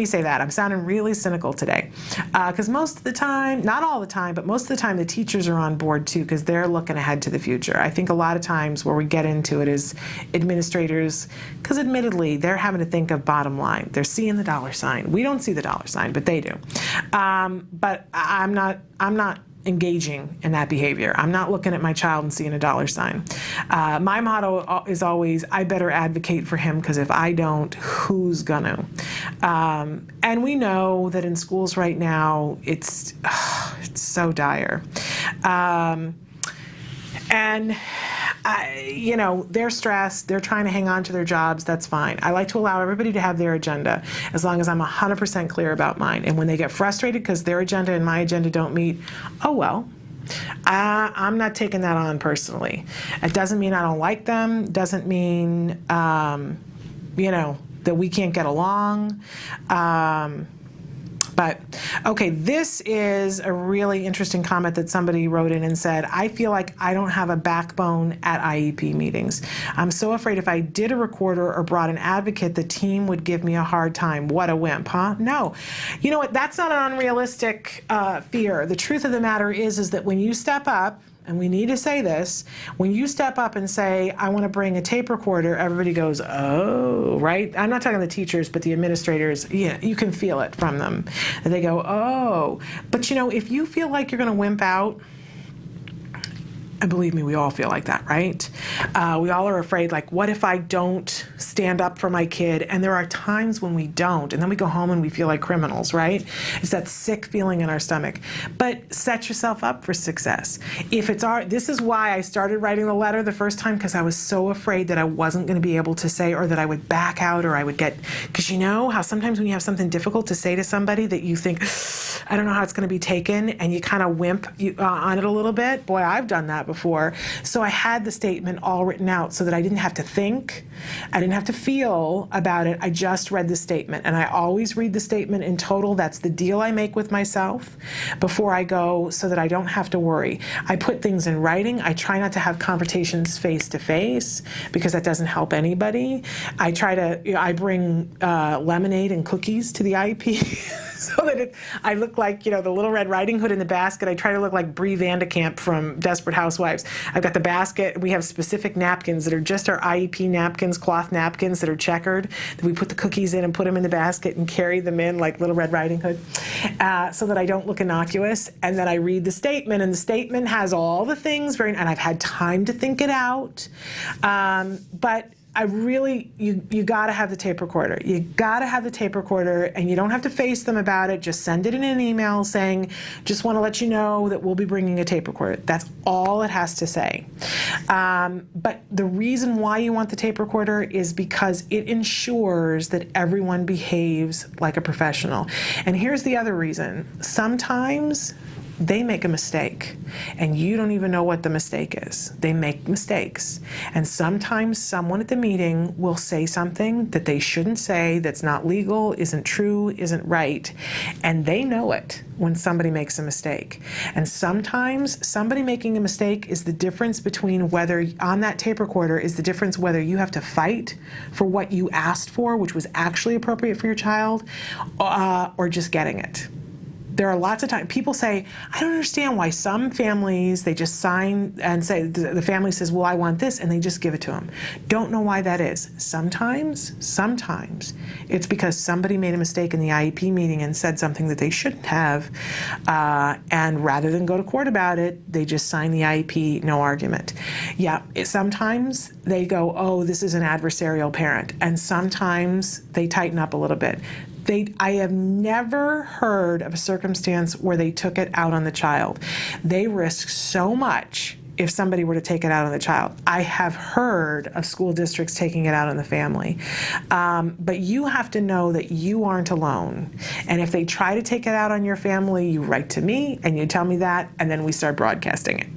say that. I'm sounding really cynical today. Because most of the time, not all the time, but most of the time the teachers are on board too because they're looking ahead to the future. I think a lot of times where we get into it is administrators, because admittedly, they're having to think of bottom line. They're seeing the dollar sign. We don't see the dollar sign, but they do. But I'm not engaging in that behavior. I'm not looking at my child and seeing a dollar sign. My motto is always, I better advocate for him because if I don't, who's gonna? And we know that in schools right now, it's so dire. They're stressed, they're trying to hang on to their jobs, that's fine. I like to allow everybody to have their agenda as long as I'm 100% clear about mine. And when they get frustrated because their agenda and my agenda don't meet, I'm not taking that on personally. It doesn't mean I don't like them, doesn't mean, that we can't get along. But, okay, this is a really interesting comment that somebody wrote in and said, I feel like I don't have a backbone at IEP meetings. I'm so afraid if I did a recorder or brought an advocate, the team would give me a hard time. What a wimp, huh? No. You know what? That's not an unrealistic fear. The truth of the matter is that when you step up, and we need to say this, when you step up and say, I want to bring a tape recorder, everybody goes, oh, right? I'm not talking the teachers, but the administrators, you can feel it from them. And they go, oh. But if you feel like you're going to wimp out, and believe me, we all feel like that, right? We all are afraid, like, what if I don't stand up for my kid? And there are times when we don't, and then we go home and we feel like criminals, right? It's that sick feeling in our stomach. But set yourself up for success. This is why I started writing the letter the first time, because I was so afraid that I wasn't going to be able to say, or that I would back out, or I would get, because you know how sometimes when you have something difficult to say to somebody that you think, I don't know how it's going to be taken, and you kind of wimp on it a little bit. Boy, I've done that before. So I had the statement all written out so that I didn't have to think, I didn't have to feel about it. I just read the statement, and I always read the statement in total. That's the deal I make with myself before I go, so that I don't have to worry. I put things in writing. I try not to have confrontations face to face because that doesn't help anybody. I bring lemonade and cookies to the IEP. so that I look like, the Little Red Riding Hood in the basket. I try to look like Brie Vandekamp from Desperate Housewives. I've got the basket. We have specific napkins that are just our IEP napkins, cloth napkins that are checkered, that we put the cookies in and put them in the basket and carry them in like Little Red Riding Hood, so that I don't look innocuous. And then I read the statement, and the statement has all the things and I've had time to think it out. But I really, you got to have the tape recorder. You got to have the tape recorder, and you don't have to face them about it. Just send it in an email saying, just want to let you know that we'll be bringing a tape recorder. That's all it has to say. But the reason why you want the tape recorder is because it ensures that everyone behaves like a professional. And here's the other reason. Sometimes they make a mistake, and you don't even know what the mistake is. They make mistakes. And sometimes someone at the meeting will say something that they shouldn't say, that's not legal, isn't true, isn't right. And they know it when somebody makes a mistake. And sometimes somebody making a mistake is the difference between whether, on that tape recorder, is the difference whether you have to fight for what you asked for, which was actually appropriate for your child, or just getting it. There are lots of times people say, I don't understand why some families, they just sign and say, the family says, well, I want this, and they just give it to them. Don't know why that is. Sometimes it's because somebody made a mistake in the IEP meeting and said something that they shouldn't have, and rather than go to court about it, they just sign the IEP, no argument. Yeah, sometimes they go, oh, this is an adversarial parent, and sometimes they tighten up a little bit. I have never heard of a circumstance where they took it out on the child. They risk so much if somebody were to take it out on the child. I have heard of school districts taking it out on the family. But you have to know that you aren't alone. And if they try to take it out on your family, you write to me and you tell me that, and then we start broadcasting it.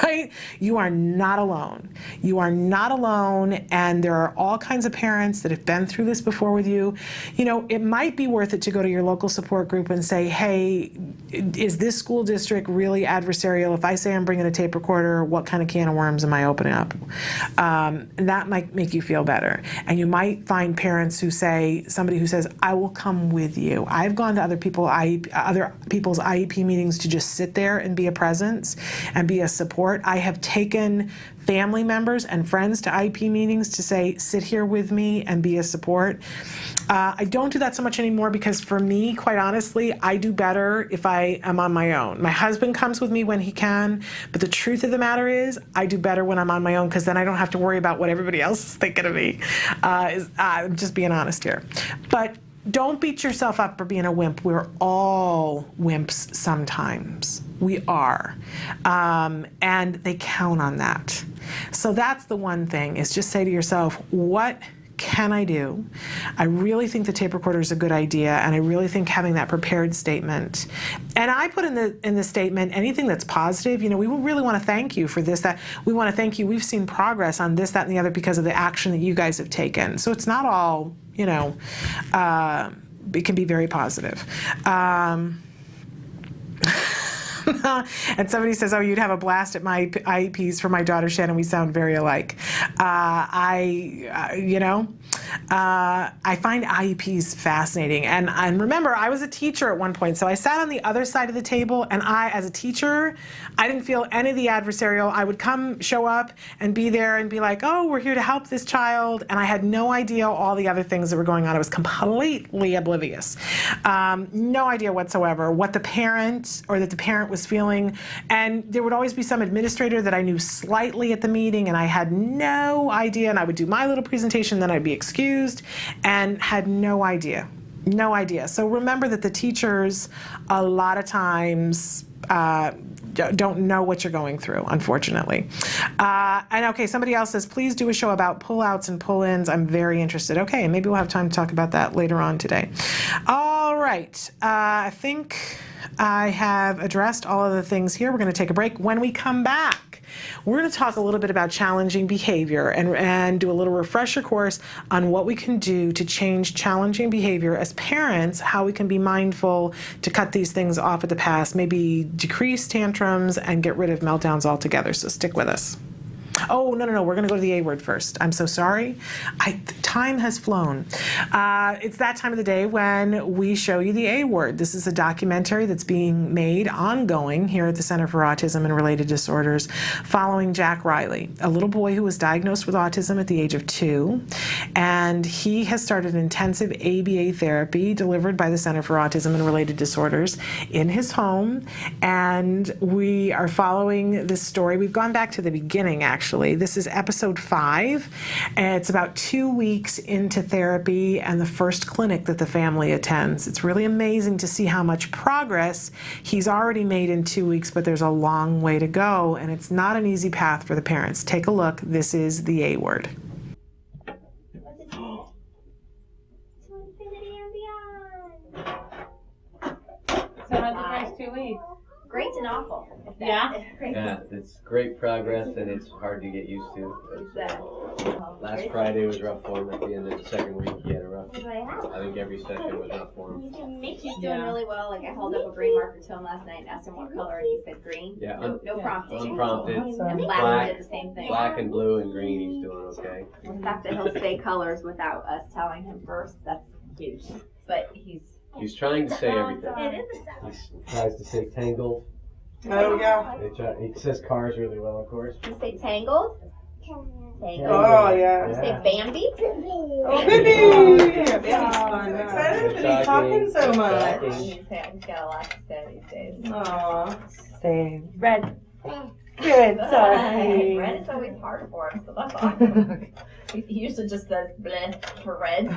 Right? You are not alone. You are not alone, and there are all kinds of parents that have been through this before with you. It might be worth it to go to your local support group and say, hey, is this school district really adversarial? If I say I'm bringing a tape recorder, what kind of can of worms am I opening up? And that might make you feel better. And you might find parents somebody who says, I will come with you. I've gone to other people's IEP meetings to just sit there and be a presence and be a support. I have taken family members and friends to IEP meetings to say, sit here with me and be a support. I don't do that so much anymore because for me, quite honestly, I do better if I am on my own. My husband comes with me when he can, but the truth of the matter is I do better when I'm on my own because then I don't have to worry about what everybody else is thinking of me. I'm just being honest here. But don't beat yourself up for being a wimp. We're all wimps sometimes. We are. And they count on that. So that's the one thing, is just say to yourself, what can I do? I really think the tape recorder is a good idea, and I really think having that prepared statement. And I put in the statement anything that's positive. We really want to thank you for this, that. We want to thank you. We've seen progress on this, that, and the other because of the action that you guys have taken. So it's not all, it can be very positive. And somebody says, oh, you'd have a blast at my IEPs for my daughter Shannon. We sound very alike. I find IEPs fascinating. And remember, I was a teacher at one point, so I sat on the other side of the table, and as a teacher, I didn't feel any of the adversarial. I would show up and be there and be like, oh, we're here to help this child, and I had no idea all the other things that were going on. I was completely oblivious. No idea whatsoever what the parent was feeling, and there would always be some administrator that I knew slightly at the meeting, and I had no idea, and I would do my little presentation, then I'd be excused, and had no idea. So remember that the teachers a lot of times don't know what you're going through, unfortunately. And okay, somebody else says, please do a show about pull-outs and pull-ins. I'm very interested. Okay, and maybe we'll have time to talk about that later on today. All right, I think I have addressed all of the things here. We're going to take a break. When we come back, we're going to talk a little bit about challenging behavior and do a little refresher course on what we can do to change challenging behavior as parents, how we can be mindful to cut these things off at the pass, maybe decrease tantrums and get rid of meltdowns altogether. So stick with us. Oh, no. We're going to go to the A word first. I'm so sorry. Time has flown. It's that time of the day when we show you the A word. This is a documentary that's being made ongoing here at the Center for Autism and Related Disorders following Jack Riley, a little boy who was diagnosed with autism at the age of 2. And he has started intensive ABA therapy delivered by the Center for Autism and Related Disorders in his home. And we are following this story. We've gone back to the beginning, actually. This is episode 5. And it's about 2 weeks into therapy and the first clinic that the family attends. It's really amazing to see how much progress he's already made in 2 weeks, but there's a long way to go, and it's not an easy path for the parents. Take a look. This is the A word. So how's the first 2 weeks? Great and awful. Yeah? Yeah, it's great progress and it's hard to get used to. Last Friday was rough for him. At the end of the second week, he had a rough. I think every session was rough for him. He's doing really well. Like I held up a green marker to him last night and asked him what color, and he said green. Yeah, no prompting. unprompted. And black did the same thing. Black and blue and green, he's doing okay. The fact that he'll say colors without us telling him first, that's huge. But He's trying to say everything. It is He tries to say tangled. Oh, yeah. He says cars really well, of course. You say tangled? Tangled. Oh, yeah. You say Bambi? Oh, Bambi! Bambi's fun. I'm excited that he's talking so much. He's got a lot to say these days. Aw. Say red. Good, sorry. Red is always hard for him, so that's awesome. He usually just says bleh for red.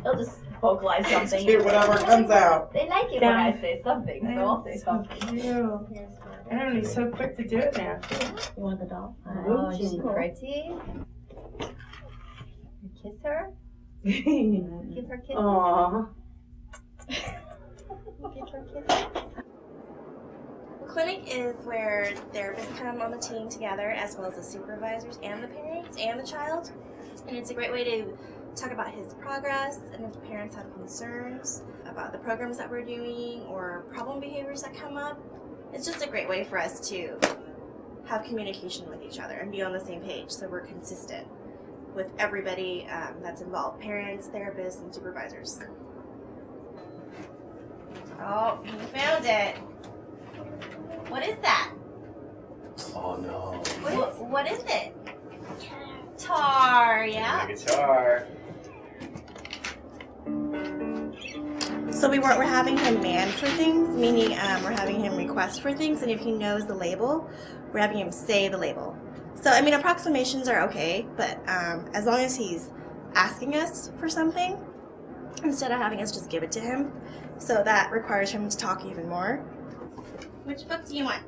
He'll just vocalize something. Cute, whatever comes out. They like it when I say something, so I'll say something. I don't know, he's so quick to do it now. You want the doll? Oh, she's pretty. You kiss her? Give her a kiss. Aww. Give her a kiss. Clinic is where therapists come on the team together, as well as the supervisors and the parents and the child. And it's a great way to talk about his progress, and if the parents have concerns about the programs that we're doing or problem behaviors that come up. It's just a great way for us to have communication with each other and be on the same page so we're consistent with everybody that's involved, parents, therapists, and supervisors. Oh, you found it. What is that? Oh no. What is it? Tar, yeah? Guitar. So we're having him demand for things, meaning we're having him request for things, and if he knows the label, we're having him say the label. So, I mean, approximations are okay, but as long as he's asking us for something, instead of having us just give it to him, so that requires him to talk even more. Which book do you want?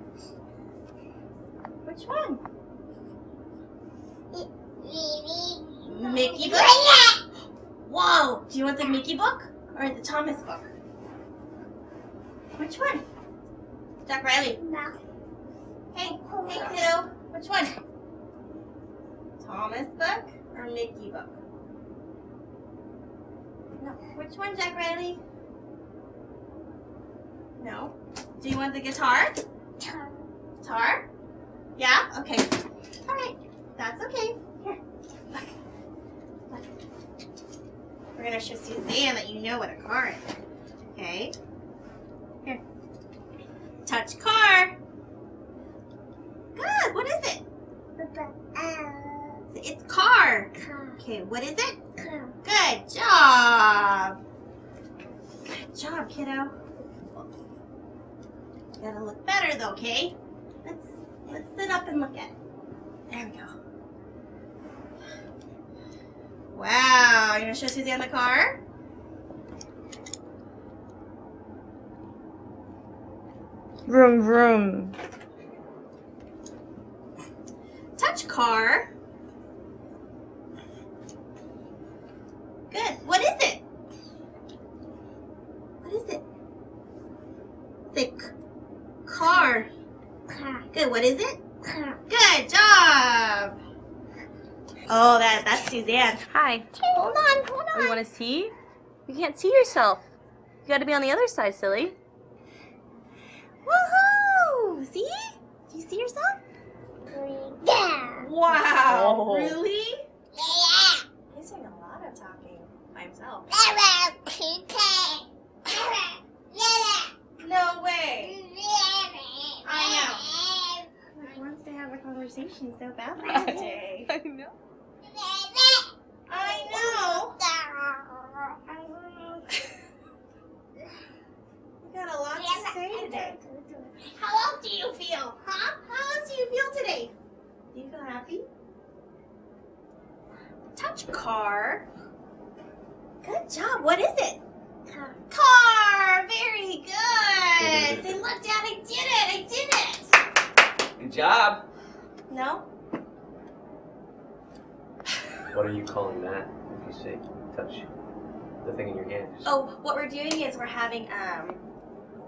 Which one? Mickey book? Whoa! Do you want the Mickey book or the Thomas book? Which one? Jack Riley? No. Hey, kiddo. Which one? Thomas book or Mickey book? No. Which one, Jack Riley? No. Do you want the guitar? Guitar? Yeah? Okay. All right. That's okay. Here. Look. Look. We're going to show Suzanne that you know what a car is. Okay. Here. Touch car. Good. What is it? It's car. Okay. What is it? Good job. Good job, kiddo. You gotta look better though, okay? Let's sit up and look at it. There we go. Wow, you gonna show Suzanne the car? Vroom, vroom. Touch car. Good. What is it? What is it? Say car. Good. What is it? Good job. Oh, that's Suzanne. Hi. Hold on. Oh, you want to see? You can't see yourself. You got to be on the other side, silly. Woohoo! See? Do you see yourself? Wow, really? Yeah. He's doing a lot of talking by himself. No way. I know. He wants to have a conversation so badly today. I know. I know. You got a lot to say today. How else do you feel? Huh? How else do you feel today? Do you feel happy? Touch car. Good job. What is it? Car. Very good. Say, look, Dad, I did it. I did it. Good job. No? What are you calling that? If you say touch the thing in your hand. Oh, what we're doing is we're having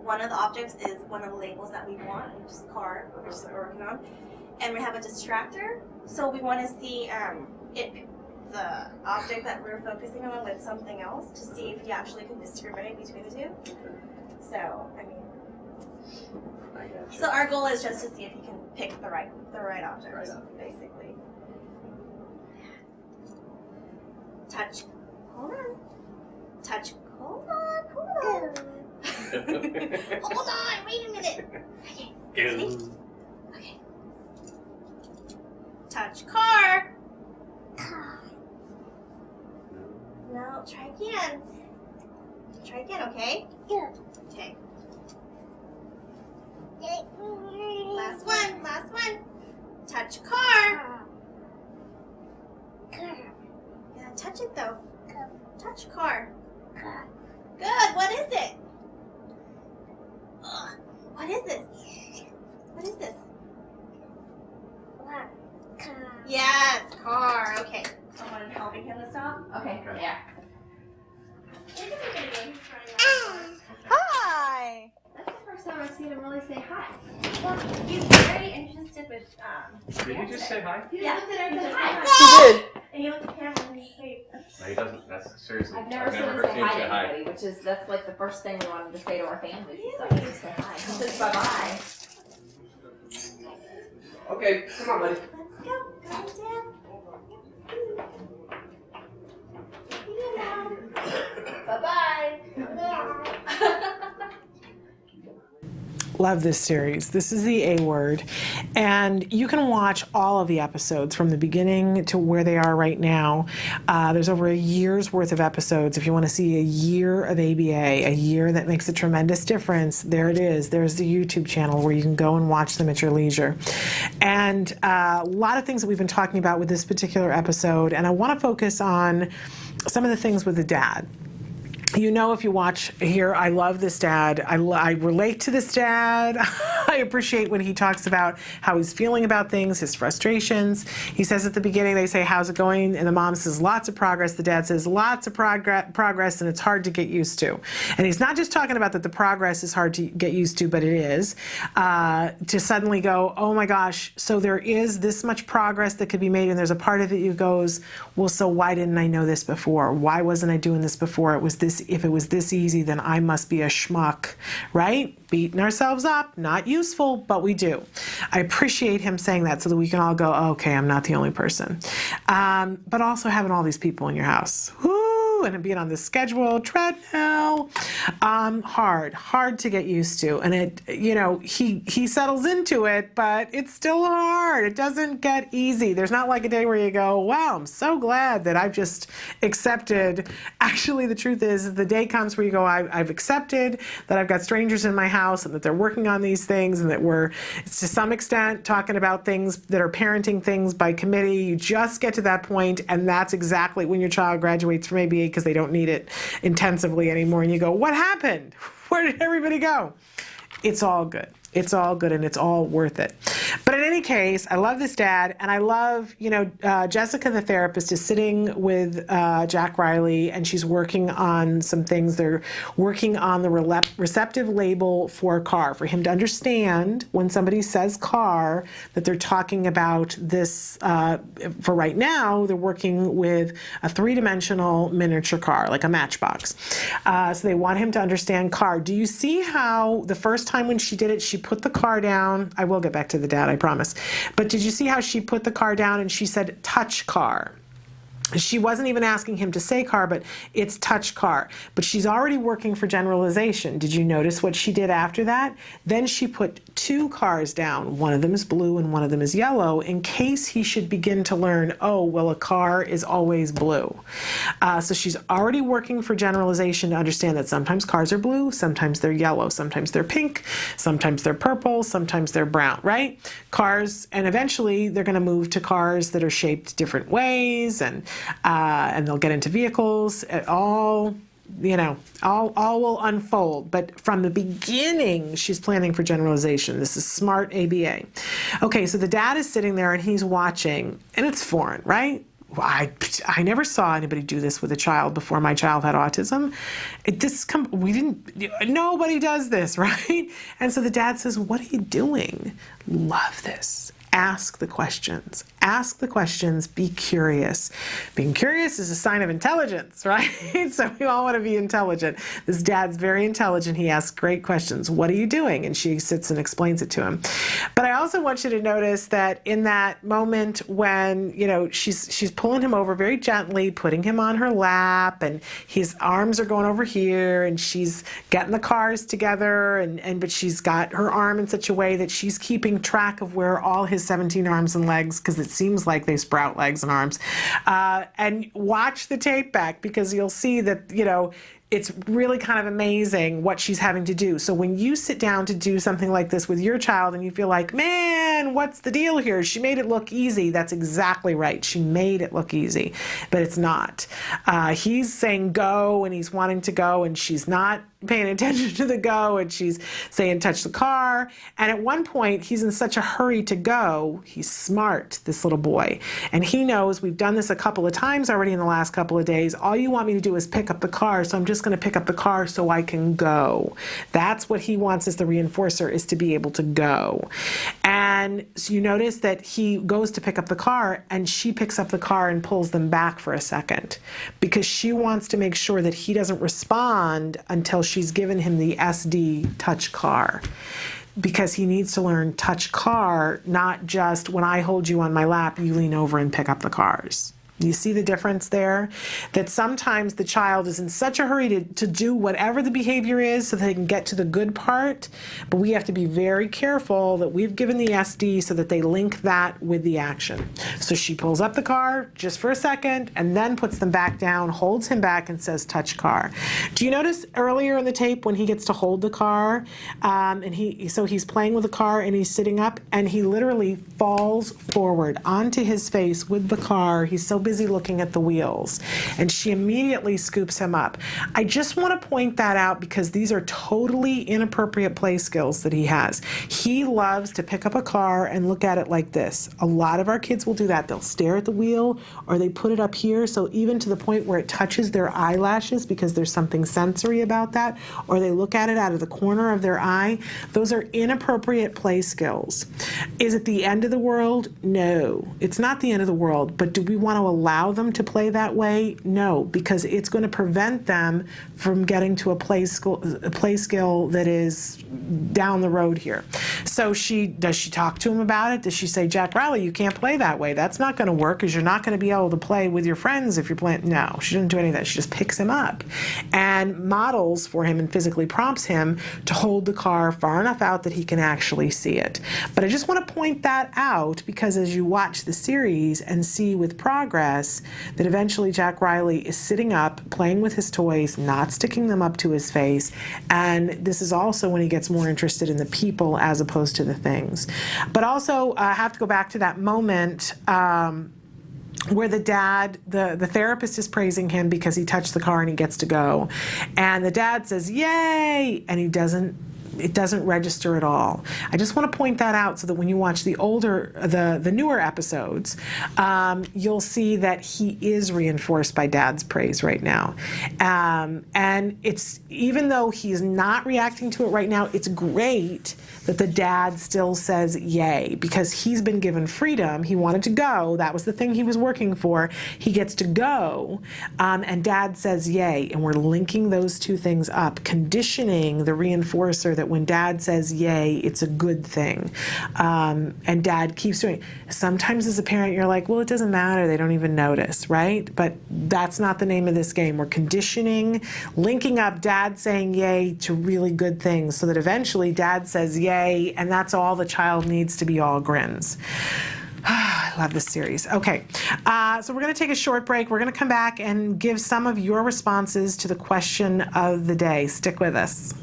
one of the objects is one of the labels that we want, which is car, which is what we're working on, and we have a distractor. So we want to see the object that we're focusing on with something else to see if you actually can discriminate between the two. So I mean, I gotcha. so our goal is just to see if you can pick the right object, basically. Touch. Hold on. Touch. Hold on. Hold on. Wait a minute. Okay. Ready? Okay. Touch car. No. Try again. Try again. Okay. Okay. Last one. Last one. Touch car. Yeah. Touch it though. Touch car. Good. What is it? What is this? What is this? Car. Yes, car. Okay. Someone helping him to stop? Okay. Yeah. Hi. That's the first time I've seen him really say hi. Well, he's very interested with Did you just say hi? He just looked at her and said He hi. did. And he looked at Cameron and he waved. No, he doesn't. That's seriously. I've never seen him heard say him hi say to hi. anybody, which is that's like the first thing we wanted to say to our families and stuff. Is to say hi. He says bye bye. Okay, come on, buddy. Let's go. Go, Dad. Bye bye. Love this series. This is the A Word. And you can watch all of the episodes from the beginning to where they are right now. There's over a year's worth of episodes. If you want to see a year of ABA, a year that makes a tremendous difference, there it is. There's the YouTube channel where you can go and watch them at your leisure. And a lot of things that we've been talking about with this particular episode. And I want to focus on some of the things with the dad. You know, if you watch here, I love this dad. I relate to this dad. I appreciate when he talks about how he's feeling about things, his frustrations. He says at the beginning, they say, how's it going? And the mom says, lots of progress. The dad says, lots of progress, and it's hard to get used to. And he's not just talking about that the progress is hard to get used to, but it is. To suddenly go, oh my gosh, so there is this much progress that could be made, and there's a part of it that goes, well, so why didn't I know this before? Why wasn't I doing this before? If it was this easy, then I must be a schmuck, right? Beating ourselves up, not useful, but we do. I appreciate him saying that so that we can all go, okay, I'm not the only person. But also having all these people in your house. Woo! And being on the schedule, treadmill, hard to get used to. And it, you know, he settles into it, but it's still hard. It doesn't get easy. There's not like a day where you go, wow, I'm so glad that I've just accepted. Actually, the truth is the day comes where you go, I've accepted that I've got strangers in my house and that they're working on these things and that we're, to some extent, talking about things that are parenting things by committee. You just get to that point, and that's exactly when your child graduates from ABA because they don't need it intensively anymore. And you go, what happened? Where did everybody go? It's all good. It's all good and it's all worth it. But in any case, I love this dad, and I love, you know, Jessica, the therapist, is sitting with Jack Riley, and she's working on some things. They're working on the receptive label for car, for him to understand when somebody says car that they're talking about this. For right now, they're working with a three-dimensional miniature car, like a matchbox. So they want him to understand car. Do you see how the first time when she did it, she put the car down? I will get back to the dad that, I promise. But did you see how she put the car down and she said, touch car? She wasn't even asking him to say car, but it's touch car. But she's already working for generalization. Did you notice what she did after that? Then she put 2 cars down. One of them is blue and one of them is yellow, in case he should begin to learn, oh, well, a car is always blue. So she's already working for generalization to understand that sometimes cars are blue, sometimes they're yellow, sometimes they're pink, sometimes they're purple, sometimes they're brown, right? Cars, and eventually they're going to move to cars that are shaped different ways, and they'll get into vehicles. All will unfold. But from the beginning, she's planning for generalization. This is smart ABA. Okay, so the dad is sitting there and he's watching, and it's foreign, right? I never saw anybody do this with a child before my child had autism. Nobody does this, right? And so the dad says, what are you doing? Love this. Ask the questions. Ask the questions. Be curious. Being curious is a sign of intelligence, right? So we all want to be intelligent. This dad's very intelligent. He asks great questions. What are you doing? And she sits and explains it to him. But I also want you to notice that in that moment when, she's pulling him over very gently, putting him on her lap, and his arms are going over here, and she's getting the cars together, but she's got her arm in such a way that she's keeping track of where all his 17 arms and legs, because it seems like they sprout legs and arms. And watch the tape back, because you'll see that, it's really kind of amazing what she's having to do. So when you sit down to do something like this with your child and you feel like, man, what's the deal here? She made it look easy. That's exactly right. She made it look easy, but it's not. He's saying go, and he's wanting to go, and she's not paying attention to the go, and she's saying touch the car. And at one point, he's in such a hurry to go. He's smart, this little boy. And he knows, we've done this a couple of times already in the last couple of days. All you want me to do is pick up the car, so I'm just going to pick up the car so I can go. That's what he wants as the reinforcer, is to be able to go. And so you notice that he goes to pick up the car, and she picks up the car and pulls them back for a second, because she wants to make sure that he doesn't respond until she's given him the SD touch car, because he needs to learn touch car, not just when I hold you on my lap, you lean over and pick up the cars. You see the difference there? That sometimes the child is in such a hurry to do whatever the behavior is so they can get to the good part, but we have to be very careful that we've given the SD so that they link that with the action. So she pulls up the car just for a second and then puts them back down, holds him back, and says touch car. Do you notice earlier in the tape when he gets to hold the car, and he's playing with the car and he's sitting up, and he literally falls forward onto his face with the car. He's so busy looking at the wheels, and she immediately scoops him up. I just want to point that out, because these are totally inappropriate play skills that he has. He loves to pick up a car and look at it like this. A lot of our kids will do that. They'll stare at the wheel, or they put it up here, so even to the point where it touches their eyelashes, because there's something sensory about that, or they look at it out of the corner of their eye. Those are inappropriate play skills. Is it the end of the world? No, it's not the end of the world, but do we want to allow them to play that way? No, because it's going to prevent them from getting to a play skill that is down the road here. So does she talk to him about it? Does she say, Jack Riley, you can't play that way. That's not going to work, because you're not going to be able to play with your friends if you're playing. No, she doesn't do any of that. She just picks him up and models for him and physically prompts him to hold the car far enough out that he can actually see it. But I just want to point that out, because as you watch the series and see with progress that eventually Jack Riley is sitting up, playing with his toys, not sticking them up to his face, and this is also when he gets more interested in the people as opposed to the things. But also, I have to go back to that moment where the dad, the therapist is praising him because he touched the car and he gets to go. And the dad says, yay! And it doesn't register at all. I just want to point that out so that when you watch the newer episodes, you'll see that he is reinforced by dad's praise right now. And it's, even though he's not reacting to it right now, it's great that the dad still says yay, because he's been given freedom. He wanted to go. That was the thing he was working for. He gets to go, and dad says yay. And we're linking those two things up, conditioning the reinforcer that that when dad says yay, it's a good thing. And dad keeps doing it. Sometimes as a parent, you're like, well, it doesn't matter. They don't even notice, right? But that's not the name of this game. We're conditioning, linking up dad saying yay to really good things so that eventually dad says yay, and that's all the child needs to be all grins. I love this series. Okay, so we're going to take a short break. We're going to come back and give some of your responses to the question of the day. Stick with us.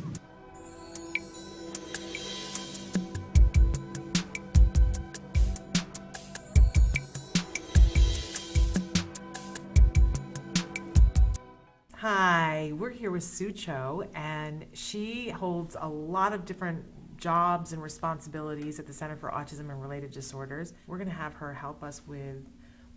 Hi, we're here with Sue Cho, and she holds a lot of different jobs and responsibilities at the Center for Autism and Related Disorders. We're going to have her help us with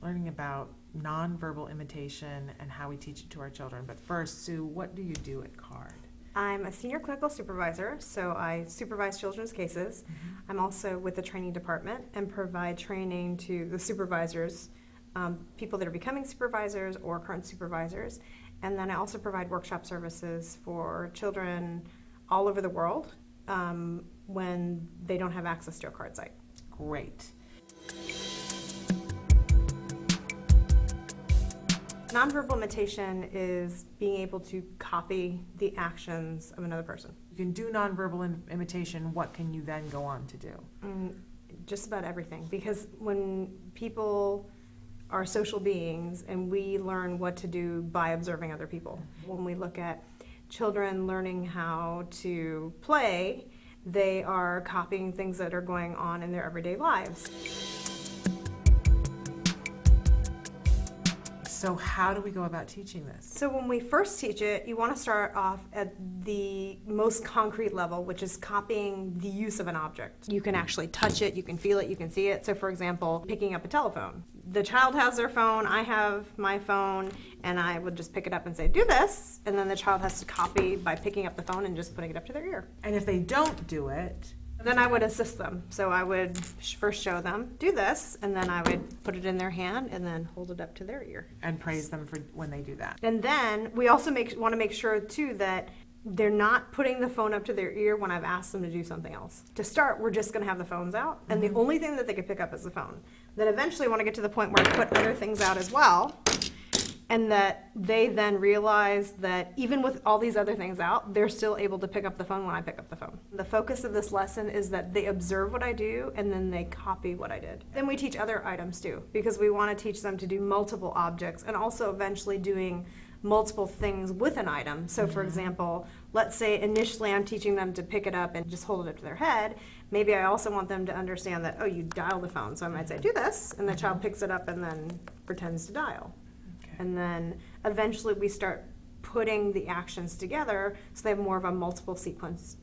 learning about nonverbal imitation and how we teach it to our children. But first, Sue, what do you do at CARD? I'm a senior clinical supervisor, so I supervise children's cases. I'm also with the training department and provide training to the supervisors, people that are becoming supervisors or current supervisors. And then I also provide workshop services for children all over the world when they don't have access to a CARD site. Great. Nonverbal imitation is being able to copy the actions of another person. You can do nonverbal imitation. What can you then go on to do? Just about everything, because when people are social beings and we learn what to do by observing other people. When we look at children learning how to play, they are copying things that are going on in their everyday lives. So how do we go about teaching this? So when we first teach it, you want to start off at the most concrete level, which is copying the use of an object. You can actually touch it, you can feel it, you can see it. So for example, picking up a telephone. The child has their phone, I have my phone, and I would just pick it up and say, do this, and then the child has to copy by picking up the phone and just putting it up to their ear. And if they don't do it, then I would assist them. So I would first show them, do this, and then I would put it in their hand and then hold it up to their ear. And praise them for when they do that. And then we also want to make sure too that they're not putting the phone up to their ear when I've asked them to do something else. To start, we're just going to have the phones out, and the only thing that they can pick up is the phone. Then eventually I want to get to the point where I put other things out as well, and that they then realize that even with all these other things out, they're still able to pick up the phone when I pick up the phone. The focus of this lesson is that they observe what I do and then they copy what I did. Then we teach other items too, because we want to teach them to do multiple objects and also eventually doing multiple things with an item. So for example, let's say initially I'm teaching them to pick it up and just hold it up to their head. Maybe I also want them to understand that, oh, you dial the phone. So I might say, do this, and the child picks it up and then pretends to dial. And then eventually we start putting the actions together so they have more of a multiple sequence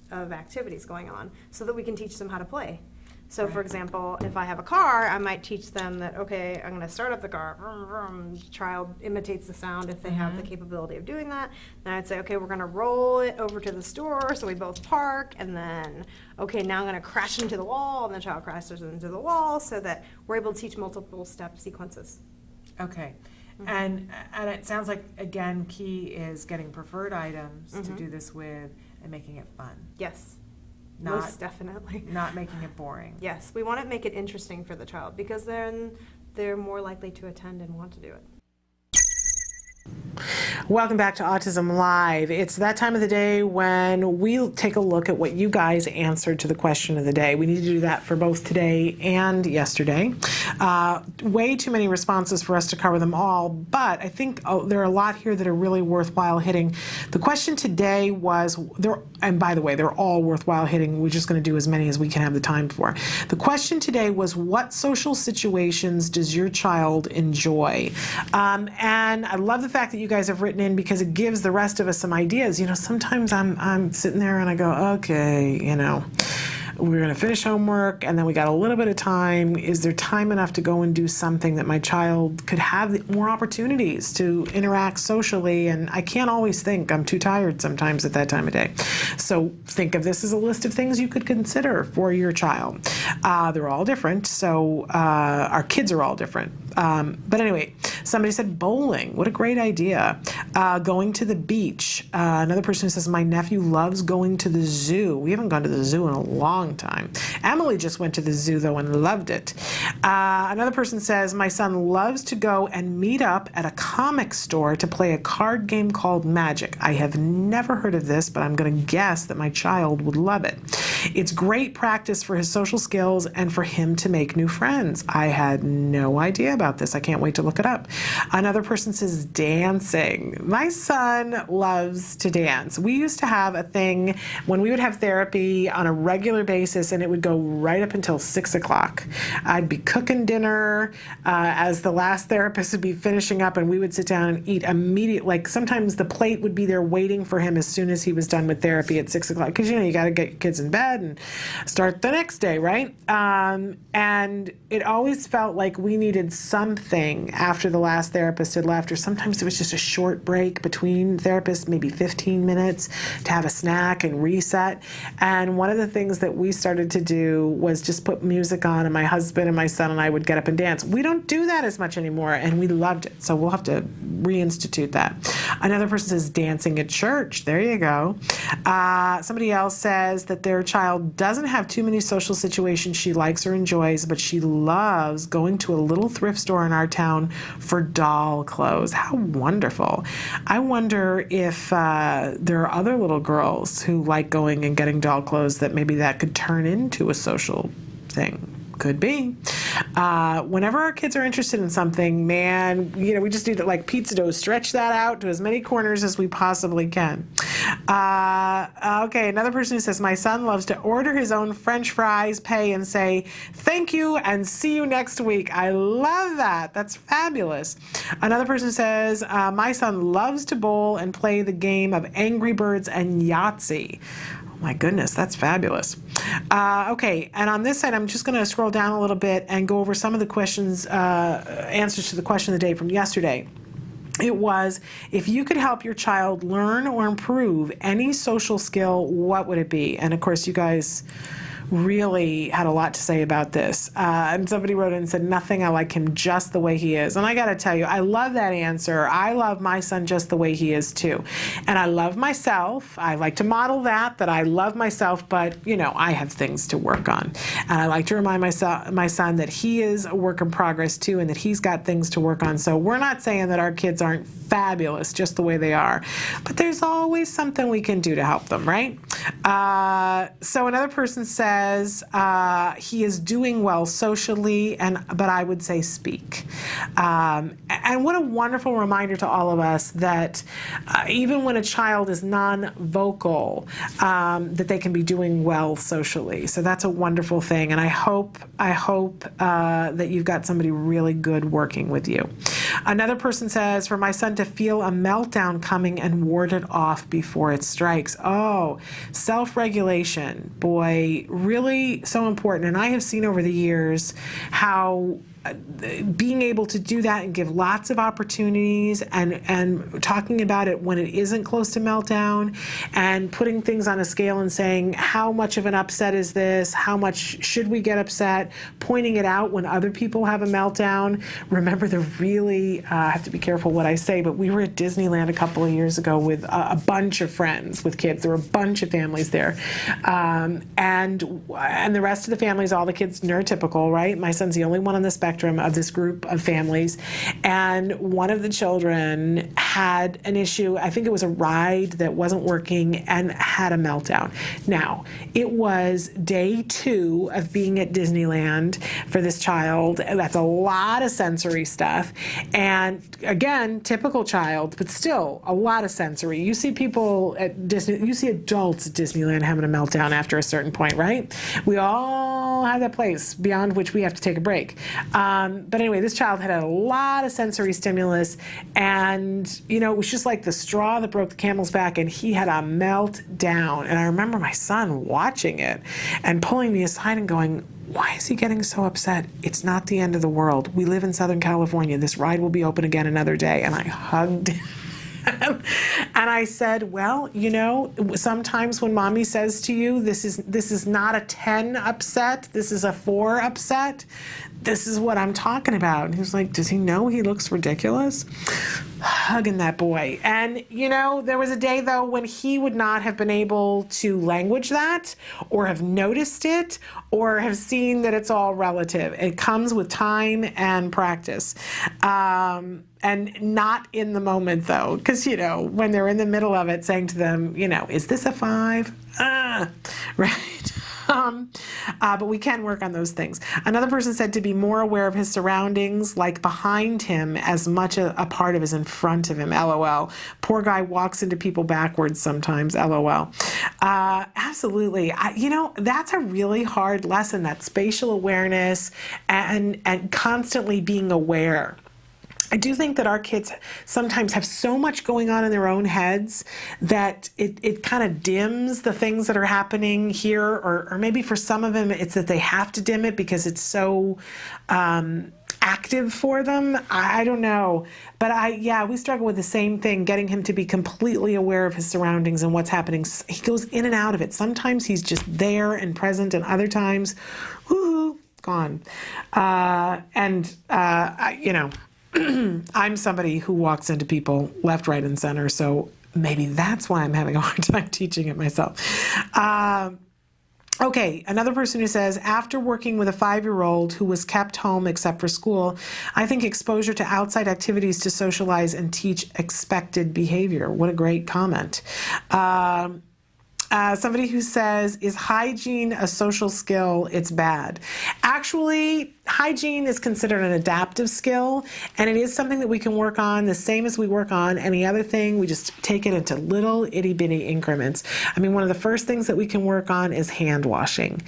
of activities going on so that we can teach them how to play. So for example, if I have a car, I might teach them that, okay, I'm going to start up the car. Vroom, vroom. The child imitates the sound if they have the capability of doing that. Then I'd say, okay, we're going to roll it over to the store so we both park. And then, okay, now I'm going to crash into the wall. And the child crashes into the wall so that we're able to teach multiple step sequences. Okay. And it sounds like, again, key is getting preferred items to do this with and making it fun. Yes. Most definitely. Not making it boring. Yes, we want to make it interesting for the child because then they're more likely to attend and want to do it. Welcome back to Autism Live. It's that time of the day when we take a look at what you guys answered to the question of the day. We need to do that for both today and yesterday. Way too many responses for us to cover them all, but I think there are a lot here that are really worthwhile hitting. The question today was, and by the way, they're all worthwhile hitting. We're just going to do as many as we can have the time for. The question today was, what social situations does your child enjoy? And I love the fact that you guys have written in because it gives the rest of us some ideas. You know, sometimes I'm sitting there and I go, okay, you know, we're going to finish homework and then we got a little bit of time. Is there time enough to go and do something that my child could have more opportunities to interact socially? And I can't always think. I'm too tired sometimes at that time of day. So think of this as a list of things you could consider for your child. They're all different. So our kids are all different. But anyway, somebody said bowling. What a great idea. Going to the beach. Another person who says, my nephew loves going to the zoo. We haven't gone to the zoo in a long time. Emily just went to the zoo, though, and loved it. Another person says, my son loves to go and meet up at a comic store to play a card game called Magic. I have never heard of this, but I'm going to guess that my child would love it. It's great practice for his social skills and for him to make new friends. I had no idea about this. I can't wait to look it up. Another person says dancing. My son loves to dance. We used to have a thing when we would have therapy on a regular basis, and it would go right up until 6 o'clock. I'd be cooking dinner as the last therapist would be finishing up, and we would sit down and eat immediately. Like sometimes the plate would be there waiting for him as soon as he was done with therapy at 6 o'clock, because you got to get your kids in bed and start the next day, right? And it always felt like we needed something after the last therapist had left, or sometimes it was just a short break between therapists, maybe 15 minutes to have a snack and reset. And one of the things that we started to do was just put music on, and my husband and my son and I would get up and dance. We don't do that as much anymore, and we loved it. So we'll have to reinstitute that. Another person says dancing at church. There you go. Somebody else says that their child doesn't have too many social situations she likes or enjoys, but she loves going to a little thrift store in our town for doll clothes. How wonderful. I wonder if there are other little girls who like going and getting doll clothes that maybe that could turn into a social thing. Could be. Whenever our kids are interested in something, man, we just need to, like pizza dough, stretch that out to as many corners as we possibly can. Okay, another person who says, my son loves to order his own French fries, pay, and say, thank you, and see you next week. I love that. That's fabulous. Another person says, my son loves to bowl and play the game of Angry Birds and Yahtzee. My goodness, that's fabulous. Okay, and on this side, I'm just going to scroll down a little bit and go over some of the questions, answers to the question of the day from yesterday. It was, if you could help your child learn or improve any social skill, what would it be? And of course, you guys really had a lot to say about this. And somebody wrote in and said, nothing, I like him just the way he is. And I got to tell you, I love that answer. I love my son just the way he is too. And I love myself. I like to model that I love myself, but I have things to work on. And I like to remind my son that he is a work in progress too, and that he's got things to work on. So we're not saying that our kids aren't fabulous just the way they are, but there's always something we can do to help them, right? So another person says, he is doing well socially, but I would say speak. And what a wonderful reminder to all of us that even when a child is non-vocal, that they can be doing well socially. So that's a wonderful thing, and I hope that you've got somebody really good working with you. Another person says, for my son to feel a meltdown coming and ward it off before it strikes. Oh, self-regulation, boy, really so important. And I have seen over the years how being able to do that and give lots of opportunities and talking about it when it isn't close to meltdown and putting things on a scale and saying, how much of an upset is this? How much should we get upset? Pointing it out when other people have a meltdown. Remember, I have to be careful what I say, but we were at Disneyland a couple of years ago with a bunch of friends with kids. There were a bunch of families there. And the rest of the families, all the kids neurotypical, right? My son's the only one on the spectrum of this group of families, and one of the children had an issue. I think it was a ride that wasn't working and had a meltdown. Now, it was day 2 of being at Disneyland for this child. That's a lot of sensory stuff, and again, typical child, but still a lot of sensory. You see people at Disney, you see adults at Disneyland having a meltdown after a certain point, right? We all have that place beyond which we have to take a break. But anyway, this child had a lot of sensory stimulus, and it was just like the straw that broke the camel's back, and he had a meltdown. And I remember my son watching it and pulling me aside and going, why is he getting so upset? It's not the end of the world. We live in Southern California. This ride will be open again another day. And I hugged him And I said, well, sometimes when mommy says to you, this is not a 10 upset, this is a 4 upset, this is what I'm talking about. And he was like, does he know he looks ridiculous? Hugging that boy. And, there was a day, though, when he would not have been able to language that or have noticed it or have seen that it's all relative. It comes with time and practice. And not in the moment, though, because, when they're in the middle of it, saying to them, is this a 5? Right? But we can work on those things. Another person said to be more aware of his surroundings, like behind him as much a part of as in front of him, LOL. Poor guy walks into people backwards sometimes, LOL. Absolutely. That's a really hard lesson, that spatial awareness and constantly being aware. I do think that our kids sometimes have so much going on in their own heads that it kind of dims the things that are happening here, or maybe for some of them it's that they have to dim it because it's so active for them. I don't know. But we struggle with the same thing, getting him to be completely aware of his surroundings and what's happening. He goes in and out of it. Sometimes he's just there and present, and other times, woohoo, gone. I'm somebody who walks into people left, right, and center, so maybe that's why I'm having a hard time teaching it myself. Okay, another person who says, after working with a 5-year-old who was kept home except for school, I think exposure to outside activities to socialize and teach expected behavior. What a great comment. Somebody who says, is hygiene a social skill? It's bad. Actually, hygiene is considered an adaptive skill, and it is something that we can work on the same as we work on any other thing. We just take it into little itty-bitty increments. I mean, one of the first things that we can work on is hand washing,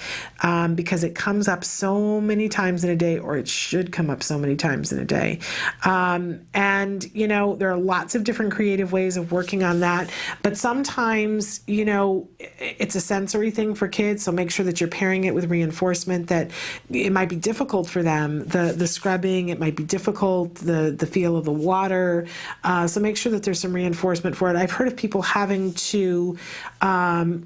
because it comes up so many times in a day, or it should come up so many times in a day. And, there are lots of different creative ways of working on that, but sometimes, it's a sensory thing for kids, so make sure that you're pairing it with reinforcement that it might be difficult for them. The scrubbing, it might be difficult, the feel of the water, so make sure that there's some reinforcement for it. I've heard of people having to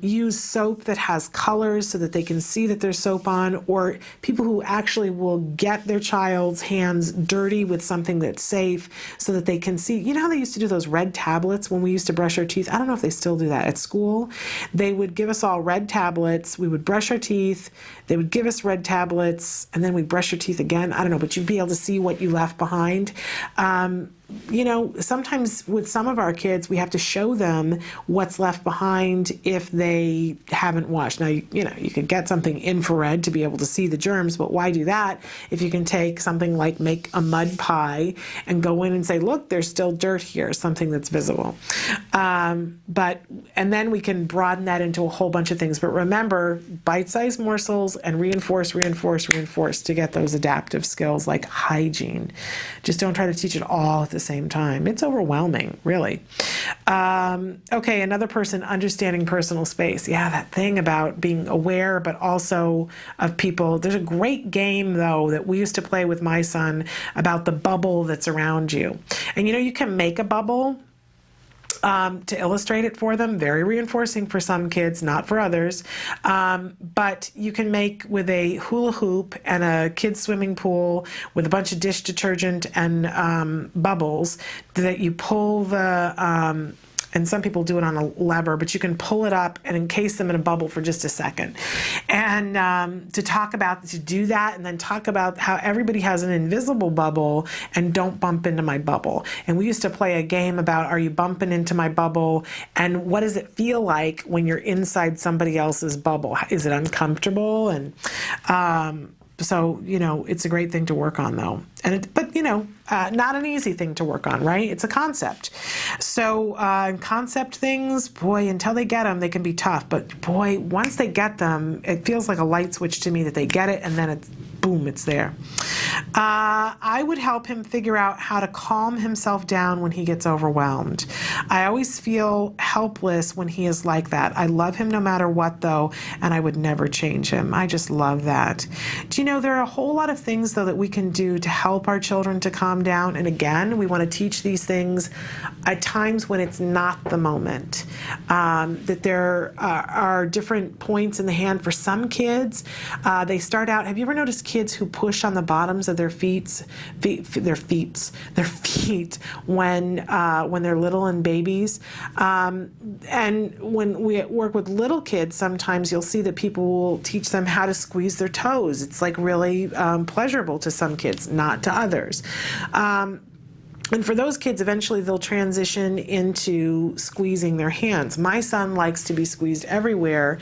use soap that has colors so that they can see that there's soap on, or people who actually will get their child's hands dirty with something that's safe so that they can see. You know how they used to do those red tablets when we used to brush our teeth? I don't know if they still do that at school. They would give us all red tablets. We would brush our teeth. They would give us red tablets, and then we'd brush your teeth again. I don't know, but you'd be able to see what you left behind. Sometimes with some of our kids, we have to show them what's left behind if they haven't washed. Now, you could get something infrared to be able to see the germs, but why do that if you can take something like make a mud pie and go in and say, look, there's still dirt here, something that's visible. And then we can broaden that into a whole bunch of things. But remember, bite-sized morsels and reinforce to get those adaptive skills like hygiene. Just don't try to teach it all at the same time. It's overwhelming, really. Okay, another person, understanding personal space. Yeah, that thing about being aware, but also of people. There's a great game, though, that we used to play with my son about the bubble that's around you. And you can make a bubble to illustrate it for them. Very reinforcing for some kids, not for others. But you can make with a hula hoop and a kid's swimming pool with a bunch of dish detergent and bubbles that you pull the and some people do it on a lever, but you can pull it up and encase them in a bubble for just a second. And to do that, and then talk about how everybody has an invisible bubble and don't bump into my bubble. And we used to play a game about, are you bumping into my bubble? And what does it feel like when you're inside somebody else's bubble? Is it uncomfortable? And so, it's a great thing to work on, though. But not an easy thing to work on, right? It's a concept. So concept things, boy, until they get them, they can be tough. But boy, once they get them, it feels like a light switch to me that they get it, and then it's boom, it's there. I would help him figure out how to calm himself down when he gets overwhelmed. I always feel helpless when he is like that. I love him no matter what, though, and I would never change him. I just love that. Do you know, there are a whole lot of things, though, that we can do to help our children to calm down. And again, we want to teach these things at times when it's not the moment. That there are different points in the hand for some kids. They start out, have you ever noticed kids who push on the bottoms of their feet when they're little and babies? And when we work with little kids, sometimes you'll see that people will teach them how to squeeze their toes. It's like really pleasurable to some kids, not to others. And for those kids, eventually they'll transition into squeezing their hands. My son likes to be squeezed everywhere,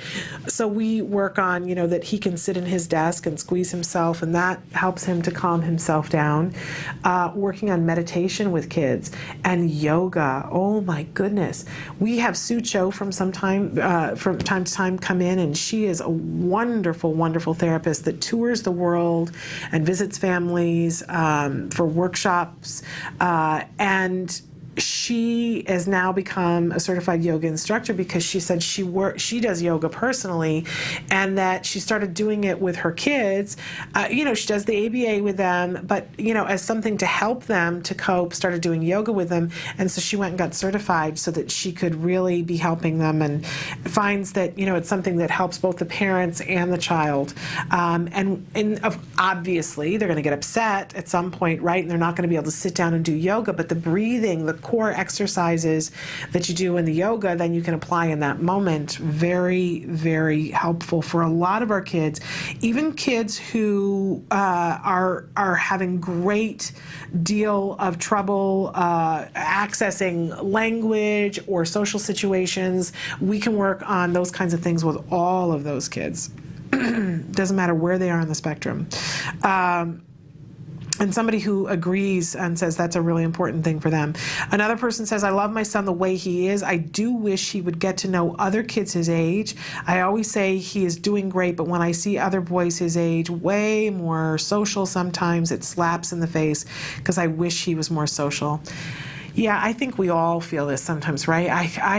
so we work on, that he can sit in his desk and squeeze himself, and that helps him to calm himself down. Working on meditation with kids and yoga. Oh my goodness. We have Sue Cho from time to time come in, and she is a wonderful, wonderful therapist that tours the world and visits families for workshops. And she has now become a certified yoga instructor because she said she does yoga personally, and that she started doing it with her kids. She does the ABA with them, but as something to help them to cope, started doing yoga with them, and so she went and got certified so that she could really be helping them, and finds that it's something that helps both the parents and the child. And obviously they're going to get upset at some point, right? And they're not going to be able to sit down and do yoga, but the breathing, the core exercises that you do in the yoga, then you can apply in that moment. Very, very helpful for a lot of our kids, even kids who are having great deal of trouble accessing language or social situations. We can work on those kinds of things with all of those kids. Doesn't matter where they are on the spectrum. And somebody who agrees and says that's a really important thing for them. Another person says, I love my son the way he is. I do wish he would get to know other kids his age. I always say he is doing great, but when I see other boys his age, way more social sometimes, it slaps in the face because I wish he was more social. Yeah, I think we all feel this sometimes, right?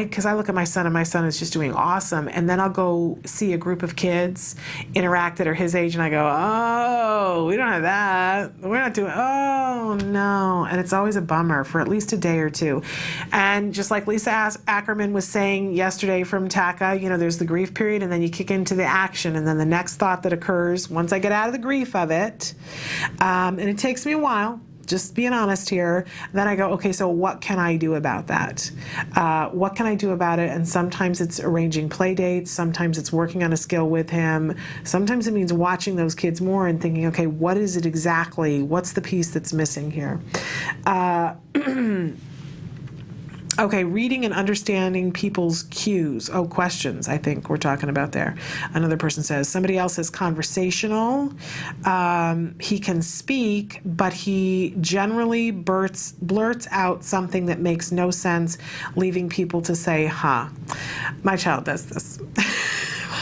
Because I look at my son, and my son is just doing awesome, and then I'll go see a group of kids interact that are his age, and I go, oh, we don't have that. We're not doing, oh, no. And it's always a bummer for at least a day or two. And just like Lisa Ackerman was saying yesterday from TACA, there's the grief period, and then you kick into the action, and then the next thought that occurs once I get out of the grief of it, and it takes me a while, just being honest here, then I go, okay, so what can I do about that? What can I do about it? And sometimes it's arranging play dates. Sometimes it's working on a skill with him. Sometimes it means watching those kids more and thinking, okay, what is it exactly? What's the piece that's missing here? Okay, reading and understanding people's cues. Oh, questions, I think we're talking about there. Another person says, somebody else is conversational. He can speak, but he generally blurts out something that makes no sense, leaving people to say, huh. My child does this.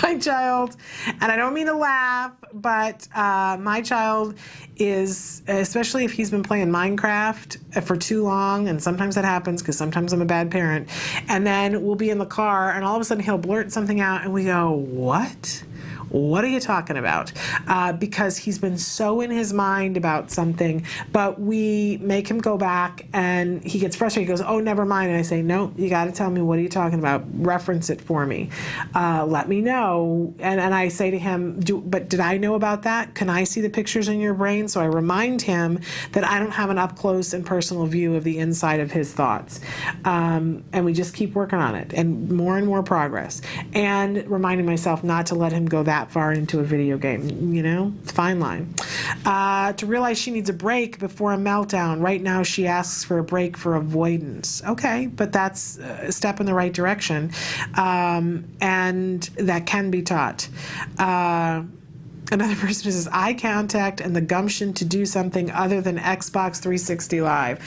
My child, and I don't mean to laugh, but my child is, especially if he's been playing Minecraft for too long, and sometimes that happens because sometimes I'm a bad parent, and then we'll be in the car and all of a sudden he'll blurt something out and we go, what? What are you talking about? Because he's been so in his mind about something, but we make him go back and he gets frustrated. He goes, oh, never mind. And I say, no, you got to tell me, what are you talking about? Reference it for me. Let me know. And I say to him, but did I know about that? Can I see the pictures in your brain? So I remind him that I don't have an up close and personal view of the inside of his thoughts. And we just keep working on it and more progress. And reminding myself not to let him go that far into a video game, it's a fine line. To realize she needs a break before a meltdown. Right now she asks for a break for avoidance. Okay, but that's a step in the right direction. And that can be taught. Another person says, eye contact and the gumption to do something other than Xbox 360 Live.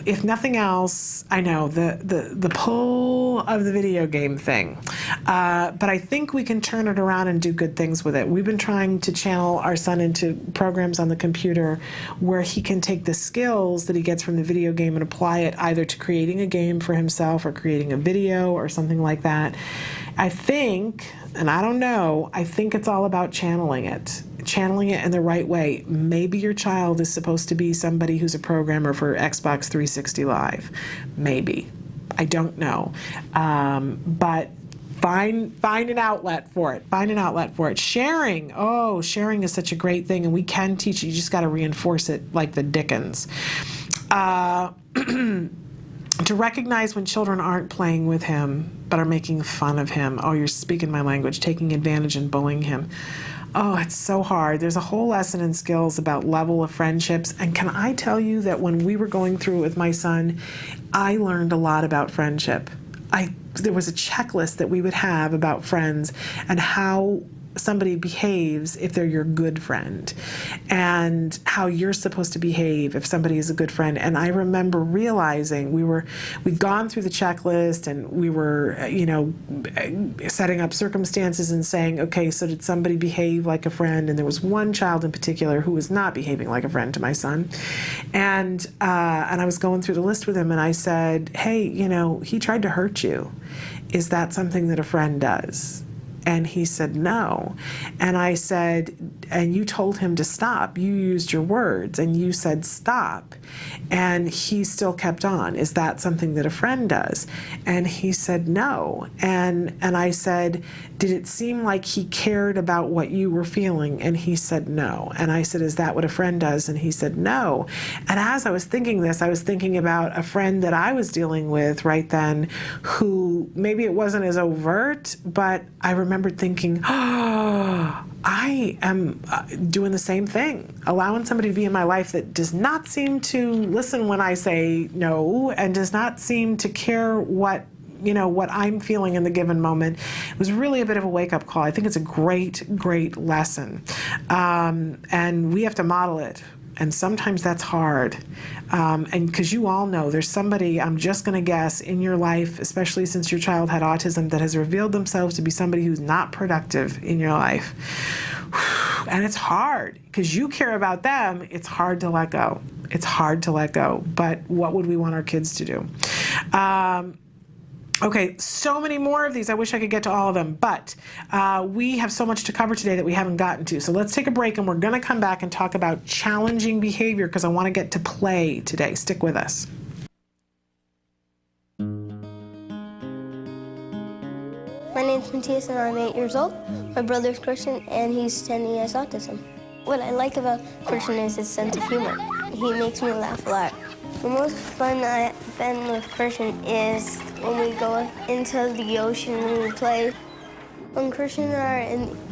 If nothing else, I know the pull of the video game thing. But I think we can turn it around and do good things with it. We've been trying to channel our son into programs on the computer where he can take the skills that he gets from the video game and apply it either to creating a game for himself or creating a video or something like that. I think, and I don't know, I think it's all about channeling it in the right way. Maybe your child is supposed to be somebody who's a programmer for Xbox 360 Live. Maybe. I don't know. But find an outlet for it. Find an outlet for it. Sharing. Oh, sharing is such a great thing, and we can teach it. You just got to reinforce it like the Dickens. To recognize when children aren't playing with him, but are making fun of him. Oh, you're speaking my language, taking advantage and bullying him. Oh, it's so hard. There's a whole lesson in skills about level of friendships. And can I tell you that when we were going through it with my son, I learned a lot about friendship. There was a checklist that we would have about friends and how somebody behaves if they're your good friend, and how you're supposed to behave if somebody is a good friend. And I remember realizing we'd gone through the checklist, and we were, setting up circumstances and saying, okay, so did somebody behave like a friend? And there was one child in particular who was not behaving like a friend to my son. And I was going through the list with him, and I said, hey, he tried to hurt you. Is that something that a friend does? And he said, no. And I said, and you told him to stop. You used your words and you said stop. And he still kept on. Is that something that a friend does? And he said, no. And I said, did it seem like he cared about what you were feeling? And he said, no. And I said, is that what a friend does? And he said, no. And as I was thinking this, I was thinking about a friend that I was dealing with right then, who maybe it wasn't as overt, but I remembered thinking, oh, I am doing the same thing, allowing somebody to be in my life that does not seem to listen when I say no, and does not seem to care what I'm feeling in the given moment. It was really a bit of a wake-up call. I think it's a great, great lesson. And we have to model it. And sometimes that's hard. And because you all know there's somebody, I'm just going to guess, in your life, especially since your child had autism, that has revealed themselves to be somebody who's not productive in your life. And it's hard because you care about them. It's hard to let go. It's hard to let go. But what would we want our kids to do? Okay, so many more of these. I wish I could get to all of them, but we have so much to cover today that we haven't gotten to. So let's take a break, and we're going to come back and talk about challenging behavior because I want to get to play today. Stick with us. My name's Matthias and I'm 8 years old. My brother's Christian and he's 10 and he has autism. What I like about Christian is his sense of humor. He makes me laugh a lot. The most fun I've been with Christian is when we go into the ocean and we play. When Christian and I are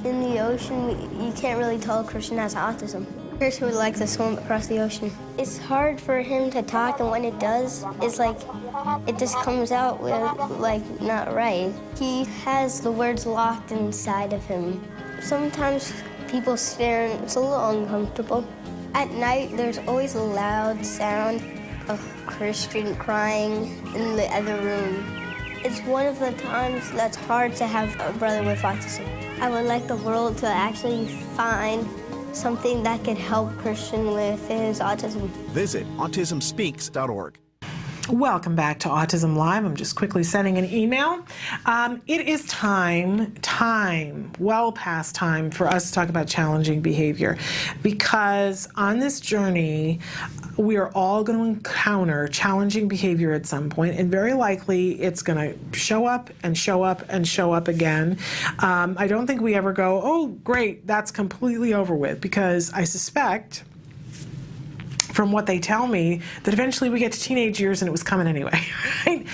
in the ocean, you can't really tell Christian has autism. Christian would like to swim across the ocean. It's hard for him to talk, and when it does, it's like it just comes out with not right. He has the words locked inside of him. Sometimes people stare and it's a little uncomfortable. At night, there's always a loud sound of Christian crying in the other room. It's one of the times that's hard to have a brother with autism. I would like the world to actually find something that could help Christian with his autism. Visit autismspeaks.org. Welcome back to Autism Live. I'm just quickly sending an email. It is well past time for us to talk about challenging behavior, because on this journey, we are all going to encounter challenging behavior at some point, and very likely it's going to show up and show up and show up again. I don't think we ever go, oh, great, that's completely over with, because I suspect, from what they tell me, that eventually we get to teenage years and it was coming anyway, right?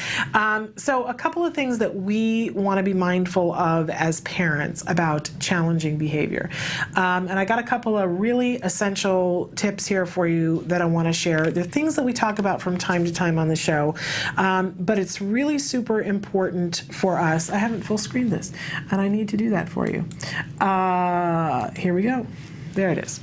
So a couple of things that we want to be mindful of as parents about challenging behavior. And I got a couple of really essential tips here for you that I want to share. They're things that we talk about from time to time on the show, but it's really super important for us. I haven't full screened this, and I need to do that for you. Here we go. There it is.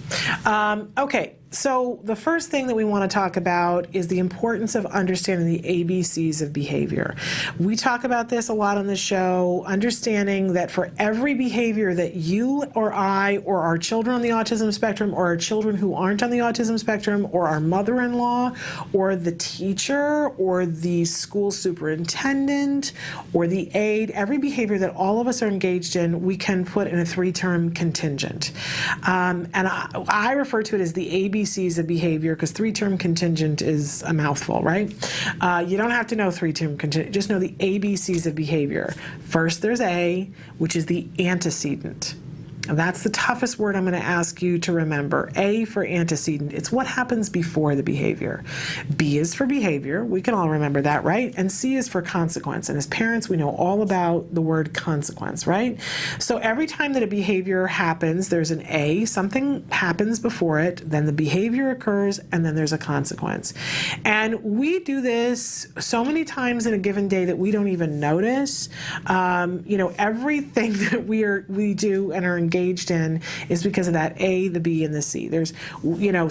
Okay. So the first thing that we want to talk about is the importance of understanding the ABCs of behavior. We talk about this a lot on the show, understanding that for every behavior that you or I or our children on the autism spectrum or our children who aren't on the autism spectrum or our mother-in-law or the teacher or the school superintendent or the aide, every behavior that all of us are engaged in, we can put in a 3-term contingent. And I refer to it as the ABCs of behavior because 3-term contingent is a mouthful, right? You don't have to know 3-term contingent, just know the ABCs of behavior. First, there's A, which is the antecedent. And that's the toughest word I'm going to ask you to remember. A for antecedent. It's what happens before the behavior. B is for behavior. We can all remember that, right? And C is for consequence. And as parents, we know all about the word consequence, right? So every time that a behavior happens, there's an A, something happens before it, then the behavior occurs, and then there's a consequence. And we do this so many times in a given day that we don't even notice. Everything that we do and are engaged in is because of that A, the B, and the C. There's,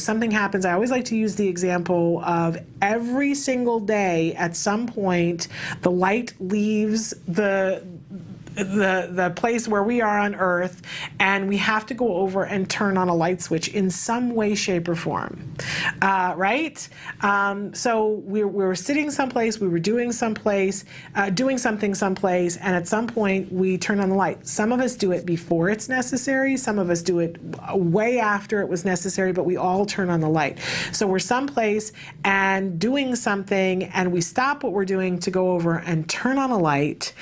something happens. I always like to use the example of every single day at some point, the light leaves the place where we are on Earth, and we have to go over and turn on a light switch in some way, shape, or form, right? So we were sitting someplace, we were doing something someplace, and at some point we turn on the light. Some of us do it before it's necessary, some of us do it way after it was necessary, but we all turn on the light. So we're someplace and doing something, and we stop what we're doing to go over and turn on a light.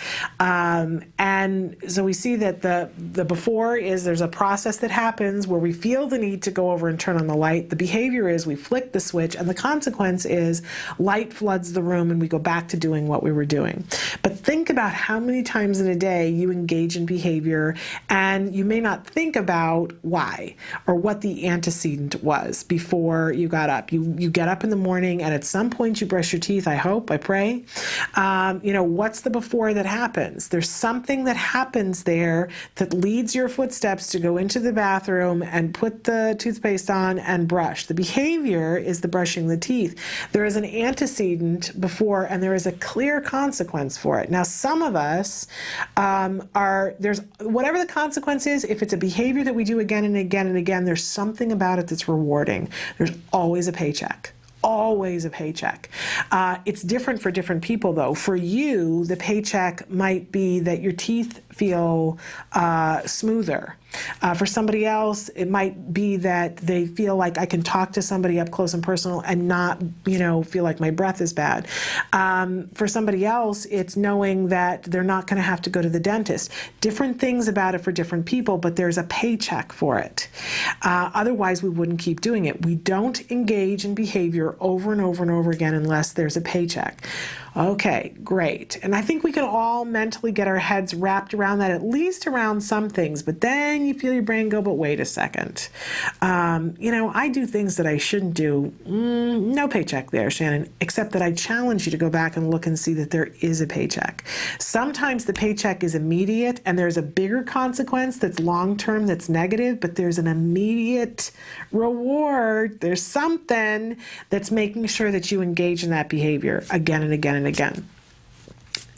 And so we see that the before is there's a process that happens where we feel the need to go over and turn on the light. The behavior is we flick the switch, and the consequence is light floods the room and we go back to doing what we were doing. But think about how many times in a day you engage in behavior and you may not think about why or what the antecedent was before you got up. You get up in the morning and at some point you brush your teeth, I hope, I pray. What's the before that happens? There's something that happens there that leads your footsteps to go into the bathroom and put the toothpaste on and brush. The behavior is the brushing the teeth. There is an antecedent before and there is a clear consequence for it. Now, some of us there's whatever the consequence is, if it's a behavior that we do again and again and again, there's something about it that's rewarding. There's always a paycheck. Always a paycheck. It's different for different people, though. For you, the paycheck might be that your teeth feel smoother. For somebody else, it might be that they feel like I can talk to somebody up close and personal and not, feel like my breath is bad. For somebody else, it's knowing that they're not going to have to go to the dentist. Different things about it for different people, but there's a paycheck for it. Otherwise, we wouldn't keep doing it. We don't engage in behavior over and over and over again unless there's a paycheck. Okay, great. And I think we can all mentally get our heads wrapped around that, at least around some things, but then you feel your brain go, but wait a second. I do things that I shouldn't do. No paycheck there, Shannon, except that I challenge you to go back and look and see that there is a paycheck. Sometimes the paycheck is immediate and there's a bigger consequence that's long-term, that's negative, but there's an immediate reward. There's something that's making sure that you engage in that behavior again and again and again.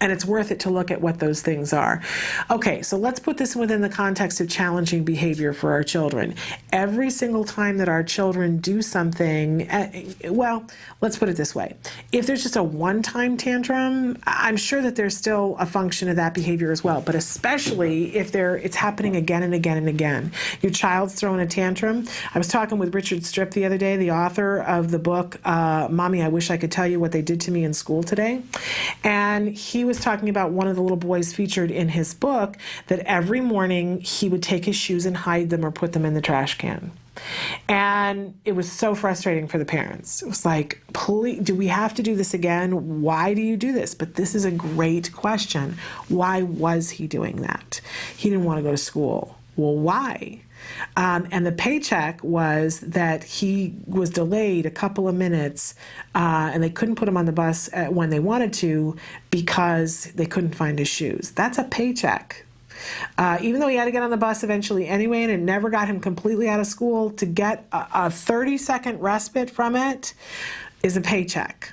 And it's worth it to look at what those things are. Okay, so let's put this within the context of challenging behavior for our children. Every single time that our children do something, let's put it this way. If there's just a one-time tantrum, I'm sure that there's still a function of that behavior as well, but especially if it's happening again and again and again. Your child's throwing a tantrum. I was talking with Richard Stripp the other day, the author of the book, Mommy, I Wish I Could Tell You What They Did to Me in School Today. And he was talking about one of the little boys featured in his book that every morning he would take his shoes and hide them or put them in the trash can. And it was so frustrating for the parents. It was like, please, do we have to do this again? Why do you do this? But this is a great question. Why was he doing that? He didn't want to go to school. Well, why? And the paycheck was that he was delayed a couple of minutes and they couldn't put him on the bus when they wanted to because they couldn't find his shoes. That's a paycheck. Even though he had to get on the bus eventually anyway, and it never got him completely out of school, to get a 30-second respite from it is a paycheck.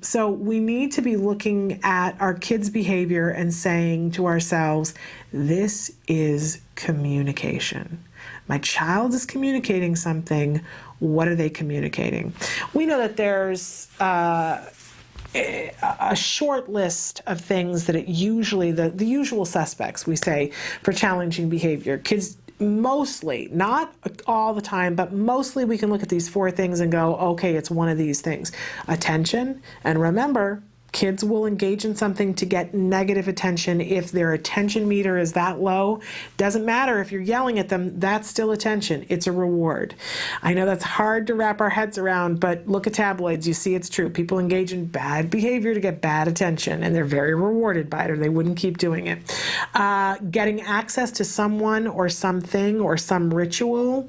So we need to be looking at our kids' behavior and saying to ourselves, this is communication. My child is communicating something. What are they communicating? We know that there's a short list of things that it usually, the usual suspects, we say, for challenging behavior. Kids mostly, not all the time, but mostly we can look at these 4 things and go, okay, it's one of these things. Attention, and remember, kids will engage in something to get negative attention if their attention meter is that low. Doesn't matter if you're yelling at them, that's still attention. It's a reward. I know that's hard to wrap our heads around, but look at tabloids. You see it's true. People engage in bad behavior to get bad attention, and they're very rewarded by it, or they wouldn't keep doing it. Getting access to someone or something or some ritual.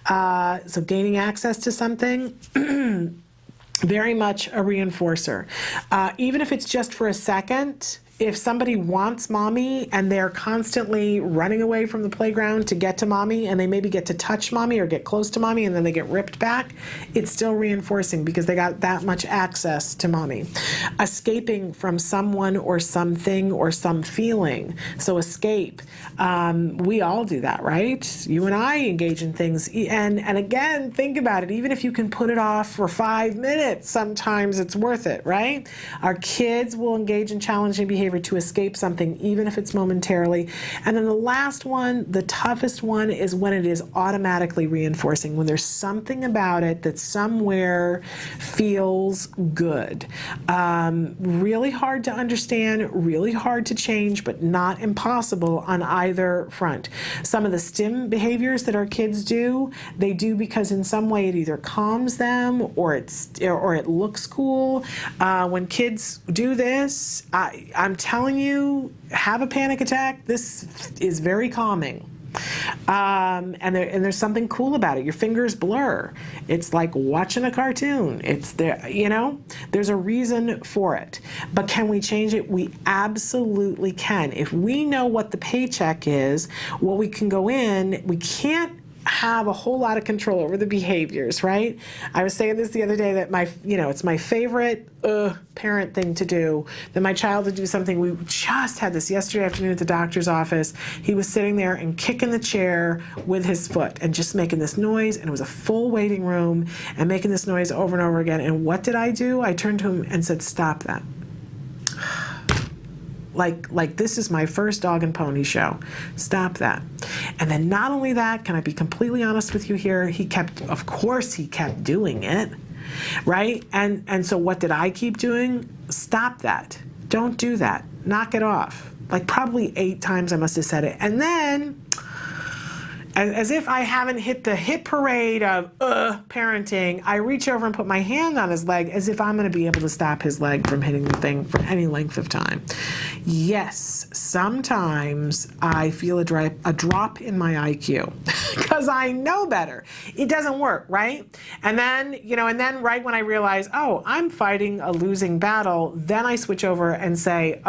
So gaining access to something. Very much a reinforcer. Even if it's just for a second, if somebody wants mommy and they're constantly running away from the playground to get to mommy, and they maybe get to touch mommy or get close to mommy and then they get ripped back, it's still reinforcing because they got that much access to mommy. Escaping from someone or something or some feeling. So escape. We all do that, right? You and I engage in things. And again, think about it. Even if you can put it off for 5 minutes, sometimes it's worth it, right? Our kids will engage in challenging behavior to escape something, even if it's momentarily. And then the last one, the toughest one, is when it is automatically reinforcing, when there's something about it that somewhere feels good. Really hard to understand, really hard to change, but not impossible on either front. Some of the stim behaviors that our kids do, they do because in some way it either calms them or it looks cool. When kids do this, I'm telling you, have a panic attack. This is very calming. And there's something cool about it. Your fingers blur. It's like watching a cartoon. It's there, there's a reason for it. But can we change it? We absolutely can. If we know what the paycheck is, what we can go in, we can't have a whole lot of control over the behaviors, right? I was saying this the other day that it's my favorite parent thing to do, that my child would do something. We just had this yesterday afternoon at the doctor's office. He was sitting there and kicking the chair with his foot and just making this noise, and it was a full waiting room and making this noise over and over again. And what did I do? I turned to him and said, stop that. Like this is my first dog and pony show. Stop that. And then not only that, can I be completely honest with you here? Of course he kept doing it, right? And so what did I keep doing? Stop that. Don't do that. Knock it off. Like probably 8 times I must have said it. And then, as if I haven't hit the hit parade of parenting, I reach over and put my hand on his leg as if I'm going to be able to stop his leg from hitting the thing for any length of time. Yes, sometimes I feel a drop in my IQ because I know better. It doesn't work, right? And then, right when I realize, I'm fighting a losing battle, then I switch over and say,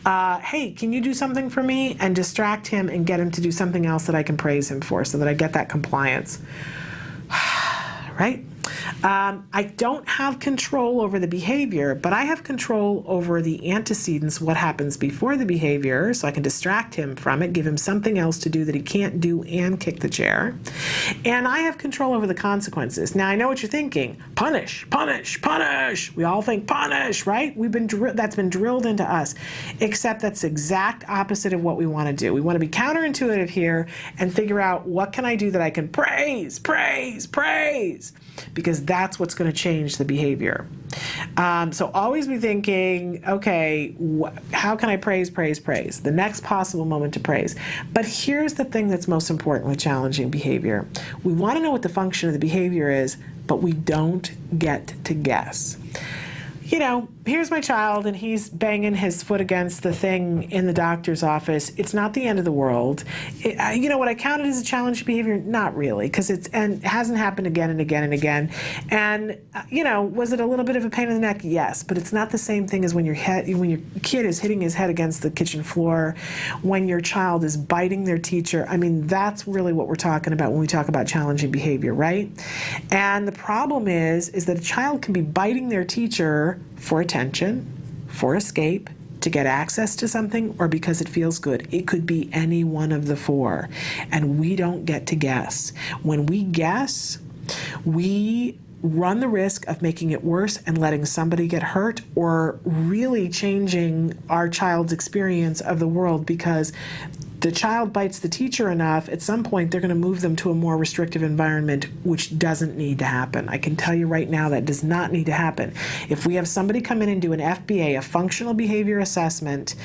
hey, can you do something for me? And distract him and get him to do something else that I can praise him for so that I get that compliance. Right? I don't have control over the behavior, but I have control over the antecedents, what happens before the behavior, so I can distract him from it, give him something else to do that he can't do and kick the chair. And I have control over the consequences. Now, I know what you're thinking. Punish, punish, punish. We all think punish, right? That's been drilled into us, except that's the exact opposite of what we want to do. We want to be counterintuitive here and figure out, what can I do that I can praise, praise, praise? Because that's what's going to change the behavior. So always be thinking, okay, how can I praise, praise, praise? The next possible moment to praise. But here's the thing that's most important with challenging behavior. We want to know what the function of the behavior is, but we don't get to guess. you know, here's my child and he's banging his foot against the thing in the doctor's office. It's not the end of the world. You know, what I counted as a challenge behavior? Not really, because it hasn't happened again and again and again. And, you know, was it a little bit of a pain in the neck? Yes, but it's not the same thing as when your kid is hitting his head against the kitchen floor, when your child is biting their teacher. I mean, that's really what we're talking about when we talk about challenging behavior, right? And the problem is that a child can be biting their teacher for attention, for escape, to get access to something, or because it feels good. It could be any one of the four. And we don't get to guess. When we guess, we run the risk of making it worse and letting somebody get hurt, or really changing our child's experience of the world, because the child bites the teacher enough, at some point they're going to move them to a more restrictive environment, which doesn't need to happen. I can tell you right now that does not need to happen. If we have somebody come in and do an FBA, a functional behavior assessment,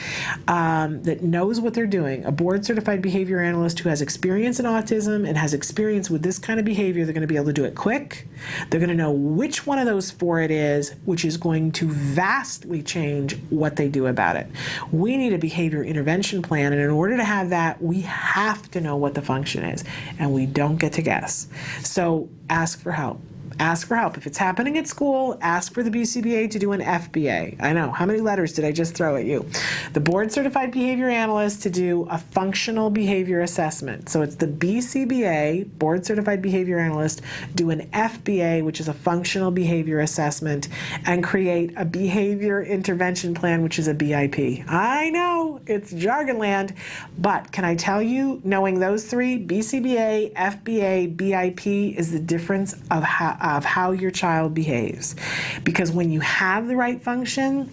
that knows what they're doing, a board-certified behavior analyst who has experience in autism and has experience with this kind of behavior, they're going to be able to do it quick. They're going to know which one of those four it is, which is going to vastly change what they do about it. We need a behavior intervention plan, and in order to have that, we have to know what the function is, and we don't get to guess. So ask for help. Ask for help. If it's happening at school, ask for the BCBA to do an FBA. I know, how many letters did I just throw at you? The board-certified behavior analyst to do a functional behavior assessment. So it's the BCBA, board-certified behavior analyst, do an FBA, which is a functional behavior assessment, and create a behavior intervention plan, which is a BIP. I know, it's jargon land, but can I tell you, knowing those three, BCBA, FBA, BIP, is the difference of how your child behaves. Because when you have the right function,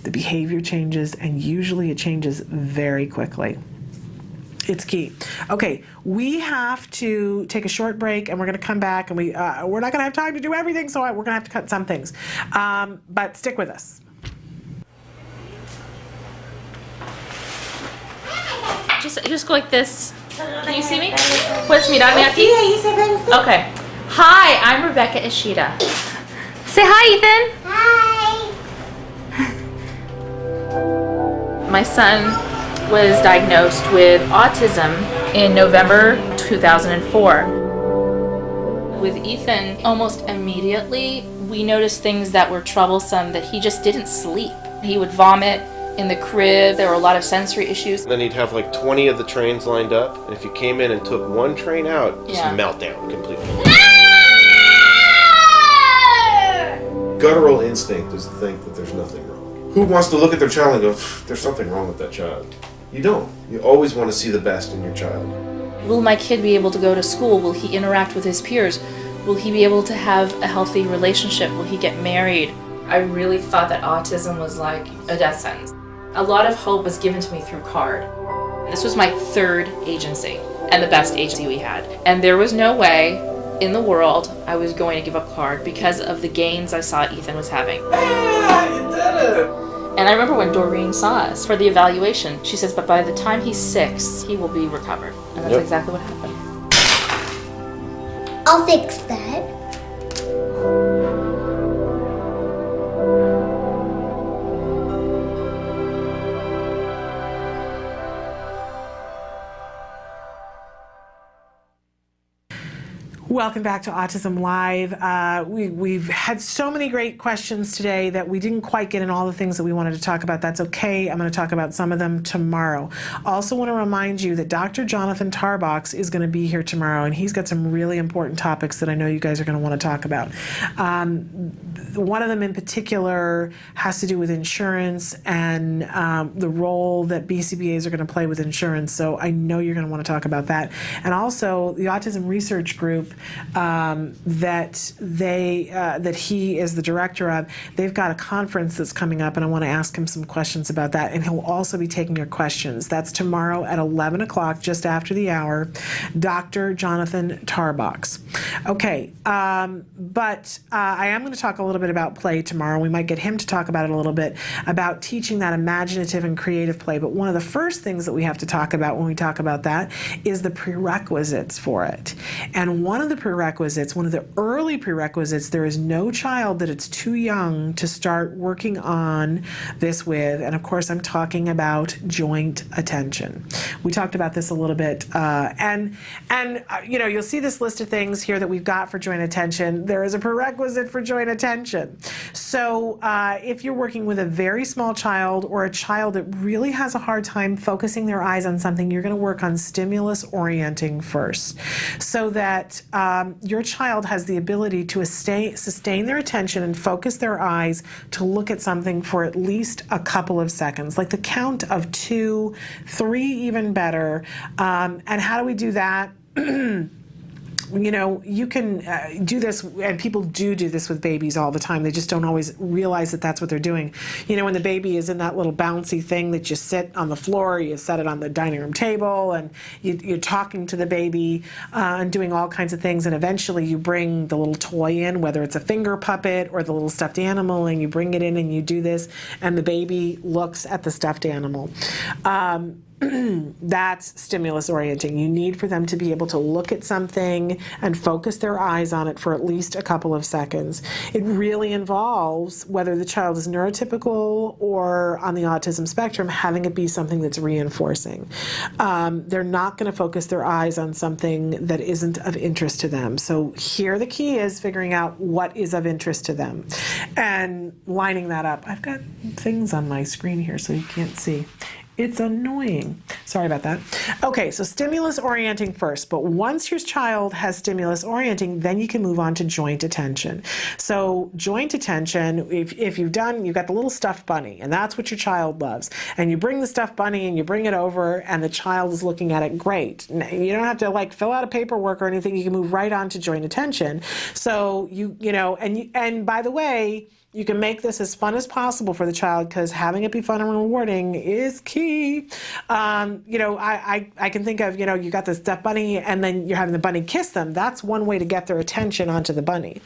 the behavior changes, and usually it changes very quickly. It's key. Okay, we have to take a short break, and we're going to come back, and we're not going to have time to do everything, so we're going to have to cut some things. But stick with us. Just go like this. Can you see me? Puedes mirarme aquí? Okay. Hi, I'm Rebecca Ishida. Say hi, Ethan. Hi. My son was diagnosed with autism in November 2004. With Ethan, almost immediately, we noticed things that were troublesome, that he just didn't sleep. He would vomit in the crib. There were a lot of sensory issues. Then he'd have like 20 of the trains lined up, and if you came in and took one train out, just meltdown completely. Guttural instinct is to think that there's nothing wrong. Who wants to look at their child and go, there's something wrong with that child? You don't. You always want to see the best in your child. Will my kid be able to go to school? Will he interact with his peers? Will he be able to have a healthy relationship? Will he get married? I really thought that autism was like a death sentence. A lot of hope was given to me through CARD. This was my third agency, and the best agency we had. And there was no way in the world I was going to give up CARD because of the gains I saw Ethan was having. Yeah, you did it! And I remember when Doreen saw us for the evaluation, she says, but by the time he's 6, he will be recovered. And that's exactly what happened. I'll fix that. Welcome back to Autism Live. We've had so many great questions today that we didn't quite get in all the things that we wanted to talk about. That's okay. I'm going to talk about some of them tomorrow. Also want to remind you that Dr. Jonathan Tarbox is going to be here tomorrow, and he's got some really important topics that I know you guys are going to want to talk about. One of them in particular has to do with insurance and the role that BCBAs are going to play with insurance. So I know you're going to want to talk about that. And also the Autism Research Group that he is the director of, they've got a conference that's coming up, and I want to ask him some questions about that, and he'll also be taking your questions. That's tomorrow at 11 o'clock, just after the hour. Dr. Jonathan Tarbox. Okay, but I am going to talk a little bit about play tomorrow. We might get him to talk about it a little bit, about teaching that imaginative and creative play. But one of the first things that we have to talk about when we talk about that is the prerequisites for it. And one of the prerequisites, one of the early prerequisites, there is no child that it's too young to start working on this with. And of course, I'm talking about joint attention. We talked about this a little bit. You'll see this list of things here that we've got for joint attention. There is a prerequisite for joint attention. So if you're working with a very small child or a child that really has a hard time focusing their eyes on something, you're going to work on stimulus orienting first, so that your child has the ability to sustain their attention and focus their eyes to look at something for at least a couple of seconds, like the count of 2, 3 even better. And how do we do that? You can do this, and people do this with babies all the time. They just don't always realize that that's what they're doing. When the baby is in that little bouncy thing that you sit on the floor, you set it on the dining room table, and you're talking to the baby and doing all kinds of things, and eventually you bring the little toy in, whether it's a finger puppet or the little stuffed animal, and you bring it in and you do this, and the baby looks at the stuffed animal. That's stimulus orienting. You need for them to be able to look at something and focus their eyes on it for at least a couple of seconds. It really involves, whether the child is neurotypical or on the autism spectrum, having it be something that's reinforcing. They're not going to focus their eyes on something that isn't of interest to them. So here the key is figuring out what is of interest to them and lining that up. I've got things on my screen here so you can't see. It's annoying. Sorry about that. Okay, so stimulus orienting first, but once your child has stimulus orienting, then you can move on to joint attention. So joint attention, if you've got the little stuffed bunny, and that's what your child loves, and you bring the stuffed bunny and you bring it over and the child is looking at it, great. You don't have to fill out a paperwork or anything. You can move right on to joint attention. So and by the way, you can make this as fun as possible for the child, because having it be fun and rewarding is key. I can think of, you got the stuffed bunny and then you're having the bunny kiss them. That's one way to get their attention onto the bunny.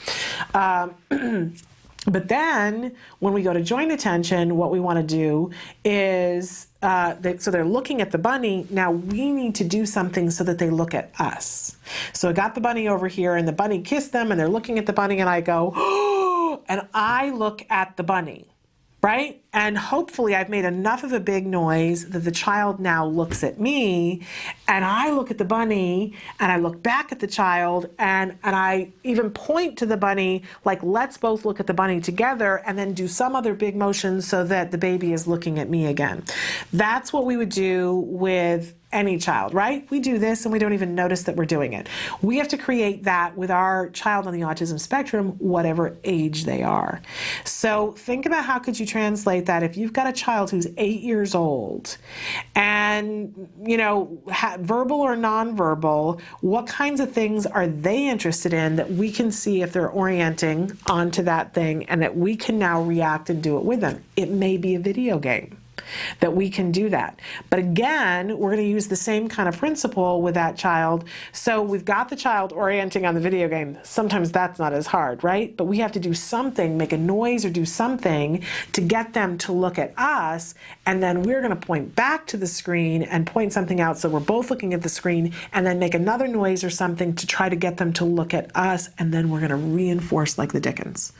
But then when we go to joint attention, what we want to do is, so they're looking at the bunny. Now we need to do something so that they look at us. So I got the bunny over here and the bunny kissed them and they're looking at the bunny and I go, oh, and I look at the bunny, right? And hopefully I've made enough of a big noise that the child now looks at me, and I look at the bunny and I look back at the child, and I even point to the bunny, like, let's both look at the bunny together, and then do some other big motion so that the baby is looking at me again. That's what we would do with any child, right? We do this and we don't even notice that we're doing it. We have to create that with our child on the autism spectrum, whatever age they are. So think about how could you translate that if you've got a child who's 8 years old and, verbal or nonverbal, what kinds of things are they interested in that we can see if they're orienting onto that thing and that we can now react and do it with them. It may be a video game that we can do that. But again, we're going to use the same kind of principle with that child. So we've got the child orienting on the video game. Sometimes that's not as hard, right? But we have to do something, make a noise or do something to get them to look at us. And then we're going to point back to the screen and point something out so we're both looking at the screen, and then make another noise or something to try to get them to look at us. And then we're going to reinforce like the Dickens.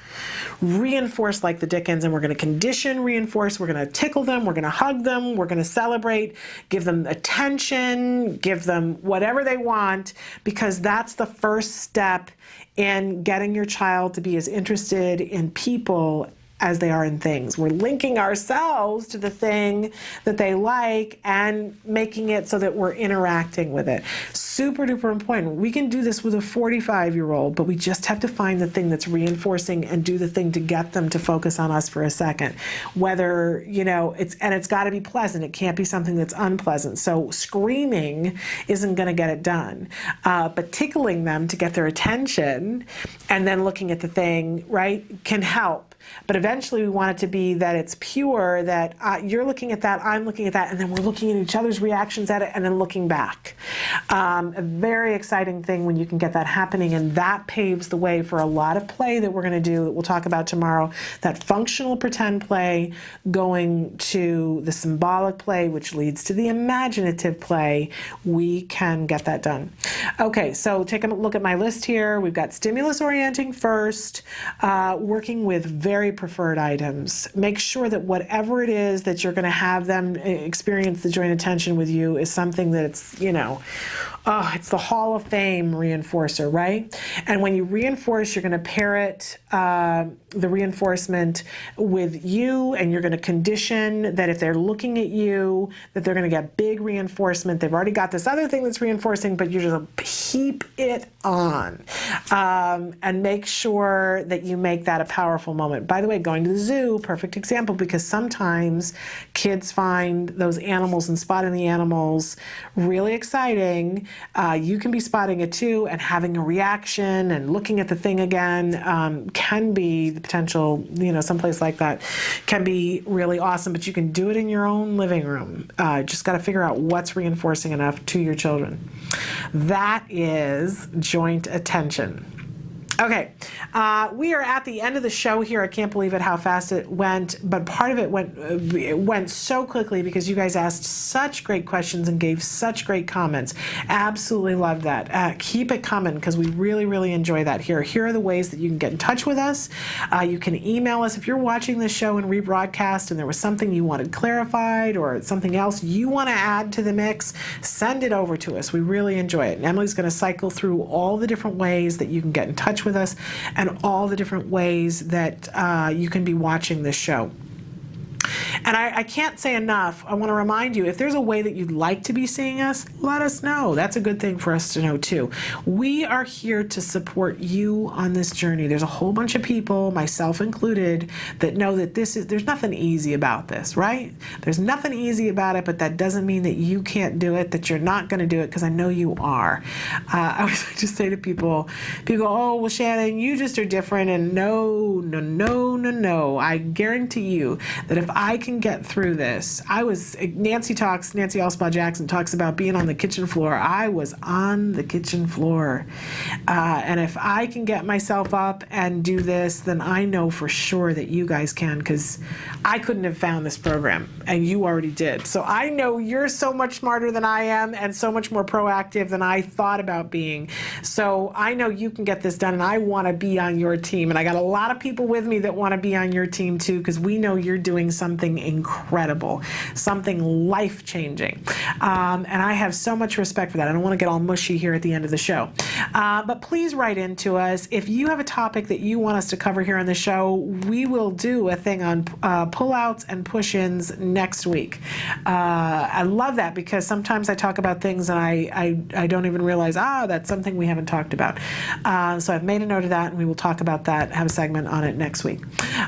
Reinforce like the Dickens, and we're going to condition, reinforce. We're going to tickle them. We're going to hug them, we're going to celebrate, give them attention, give them whatever they want, because that's the first step in getting your child to be as interested in people as they are in things. We're linking ourselves to the thing that they like and making it so that we're interacting with it. Super duper important. We can do this with a 45-year-old, but we just have to find the thing that's reinforcing and do the thing to get them to focus on us for a second. Whether, it's got to be pleasant. It can't be something that's unpleasant. So screaming isn't going to get it done. But tickling them to get their attention and then looking at the thing, right, can help. but eventually we want it to be that it's pure, that you're looking at that, I'm looking at that, and then we're looking at each other's reactions at it and then looking back. A very exciting thing when you can get that happening, and that paves the way for a lot of play that we're going to do that we'll talk about tomorrow. That functional pretend play going to the symbolic play, which leads to the imaginative play. We can get that done. Okay, so take a look at my list here. We've got stimulus orienting first, working with very preferred items. Make sure that whatever it is that you're going to have them experience the joint attention with you is something that's, you know, it's the Hall of Fame reinforcer, right? And when you reinforce, you're going to pair it, the reinforcement with you, and you're going to condition that if they're looking at you, that they're going to get big reinforcement. They've already got this other thing that's reinforcing, but you're just keep it on. And make sure that you make that a powerful moment. By the way, going to the zoo, perfect example, because sometimes kids find those animals and spotting the animals really exciting. You can be spotting it too, and having a reaction and looking at the thing again can be the potential, you know, someplace like that can be really awesome, but you can do it in your own living room. Just got to figure out what's reinforcing enough to your children. That is joint attention. Okay, we are at the end of the show here. I can't believe it how fast it went, but part of it went so quickly because you guys asked such great questions and gave such great comments. Absolutely love that. Keep it coming because we really, really enjoy that here. Here are the ways that you can get in touch with us. You can email us if you're watching this show and rebroadcast and there was something you wanted clarified or something else you want to add to the mix, send it over to us. We really enjoy it. And Emily's going to cycle through all the different ways that you can get in touch with us and all the different ways that you can be watching this show. And I can't say enough, I want to remind you, if there's a way that you'd like to be seeing us, let us know. That's a good thing for us to know too. We are here to support you on this journey. There's a whole bunch of people, myself included, that know that there's nothing easy about this, right? There's nothing easy about it, but that doesn't mean that you can't do it, that you're not going to do it, because I know you are. I always just say to people go, oh, well, Shannon, you just are different, and no. I guarantee you that if I can get through this, Nancy Alspaugh Jackson talks about being on the kitchen floor. I was on the kitchen floor. And if I can get myself up and do this, then I know for sure that you guys can, because I couldn't have found this program, and you already did. So I know you're so much smarter than I am and so much more proactive than I thought about being. So I know you can get this done, and I want to be on your team. And I got a lot of people with me that want to be on your team too, because we know you're doing something incredible, something life-changing. And I have so much respect for that. I don't want to get all mushy here at the end of the show. But please write into us. If you have a topic that you want us to cover here on the show, we will do a thing on pull-outs and push-ins next week. I love that because sometimes I talk about things and I don't even realize, that's something we haven't talked about. So I've made a note of that, and we will talk about that, have a segment on it next week.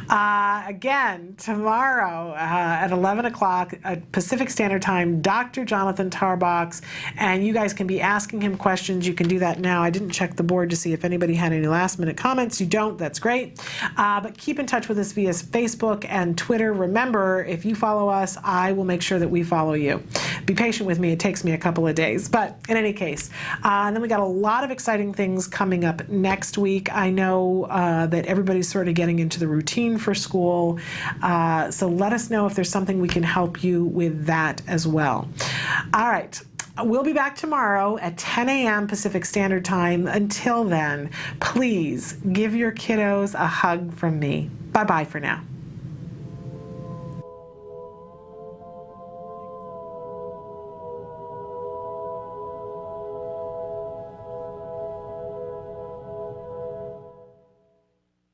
Again, tomorrow at 11 o'clock Pacific Standard Time, Dr. Jonathan Tarbox, and you guys can be asking him questions. You can do that now. I didn't check the board to see if anybody had any last-minute comments. You don't, that's great. But keep in touch with us via Facebook and Twitter. Remember, if you follow us, I will make sure that we follow you. Be patient with me. It takes me a couple of days. But in any case, and then we got a lot of exciting things coming up next week. I know that everybody's sort of getting into the routine for school. So let us know if there's something we can help you with that as well. All right. We'll be back tomorrow at 10 a.m. Pacific Standard Time. Until then, please give your kiddos a hug from me. Bye-bye for now.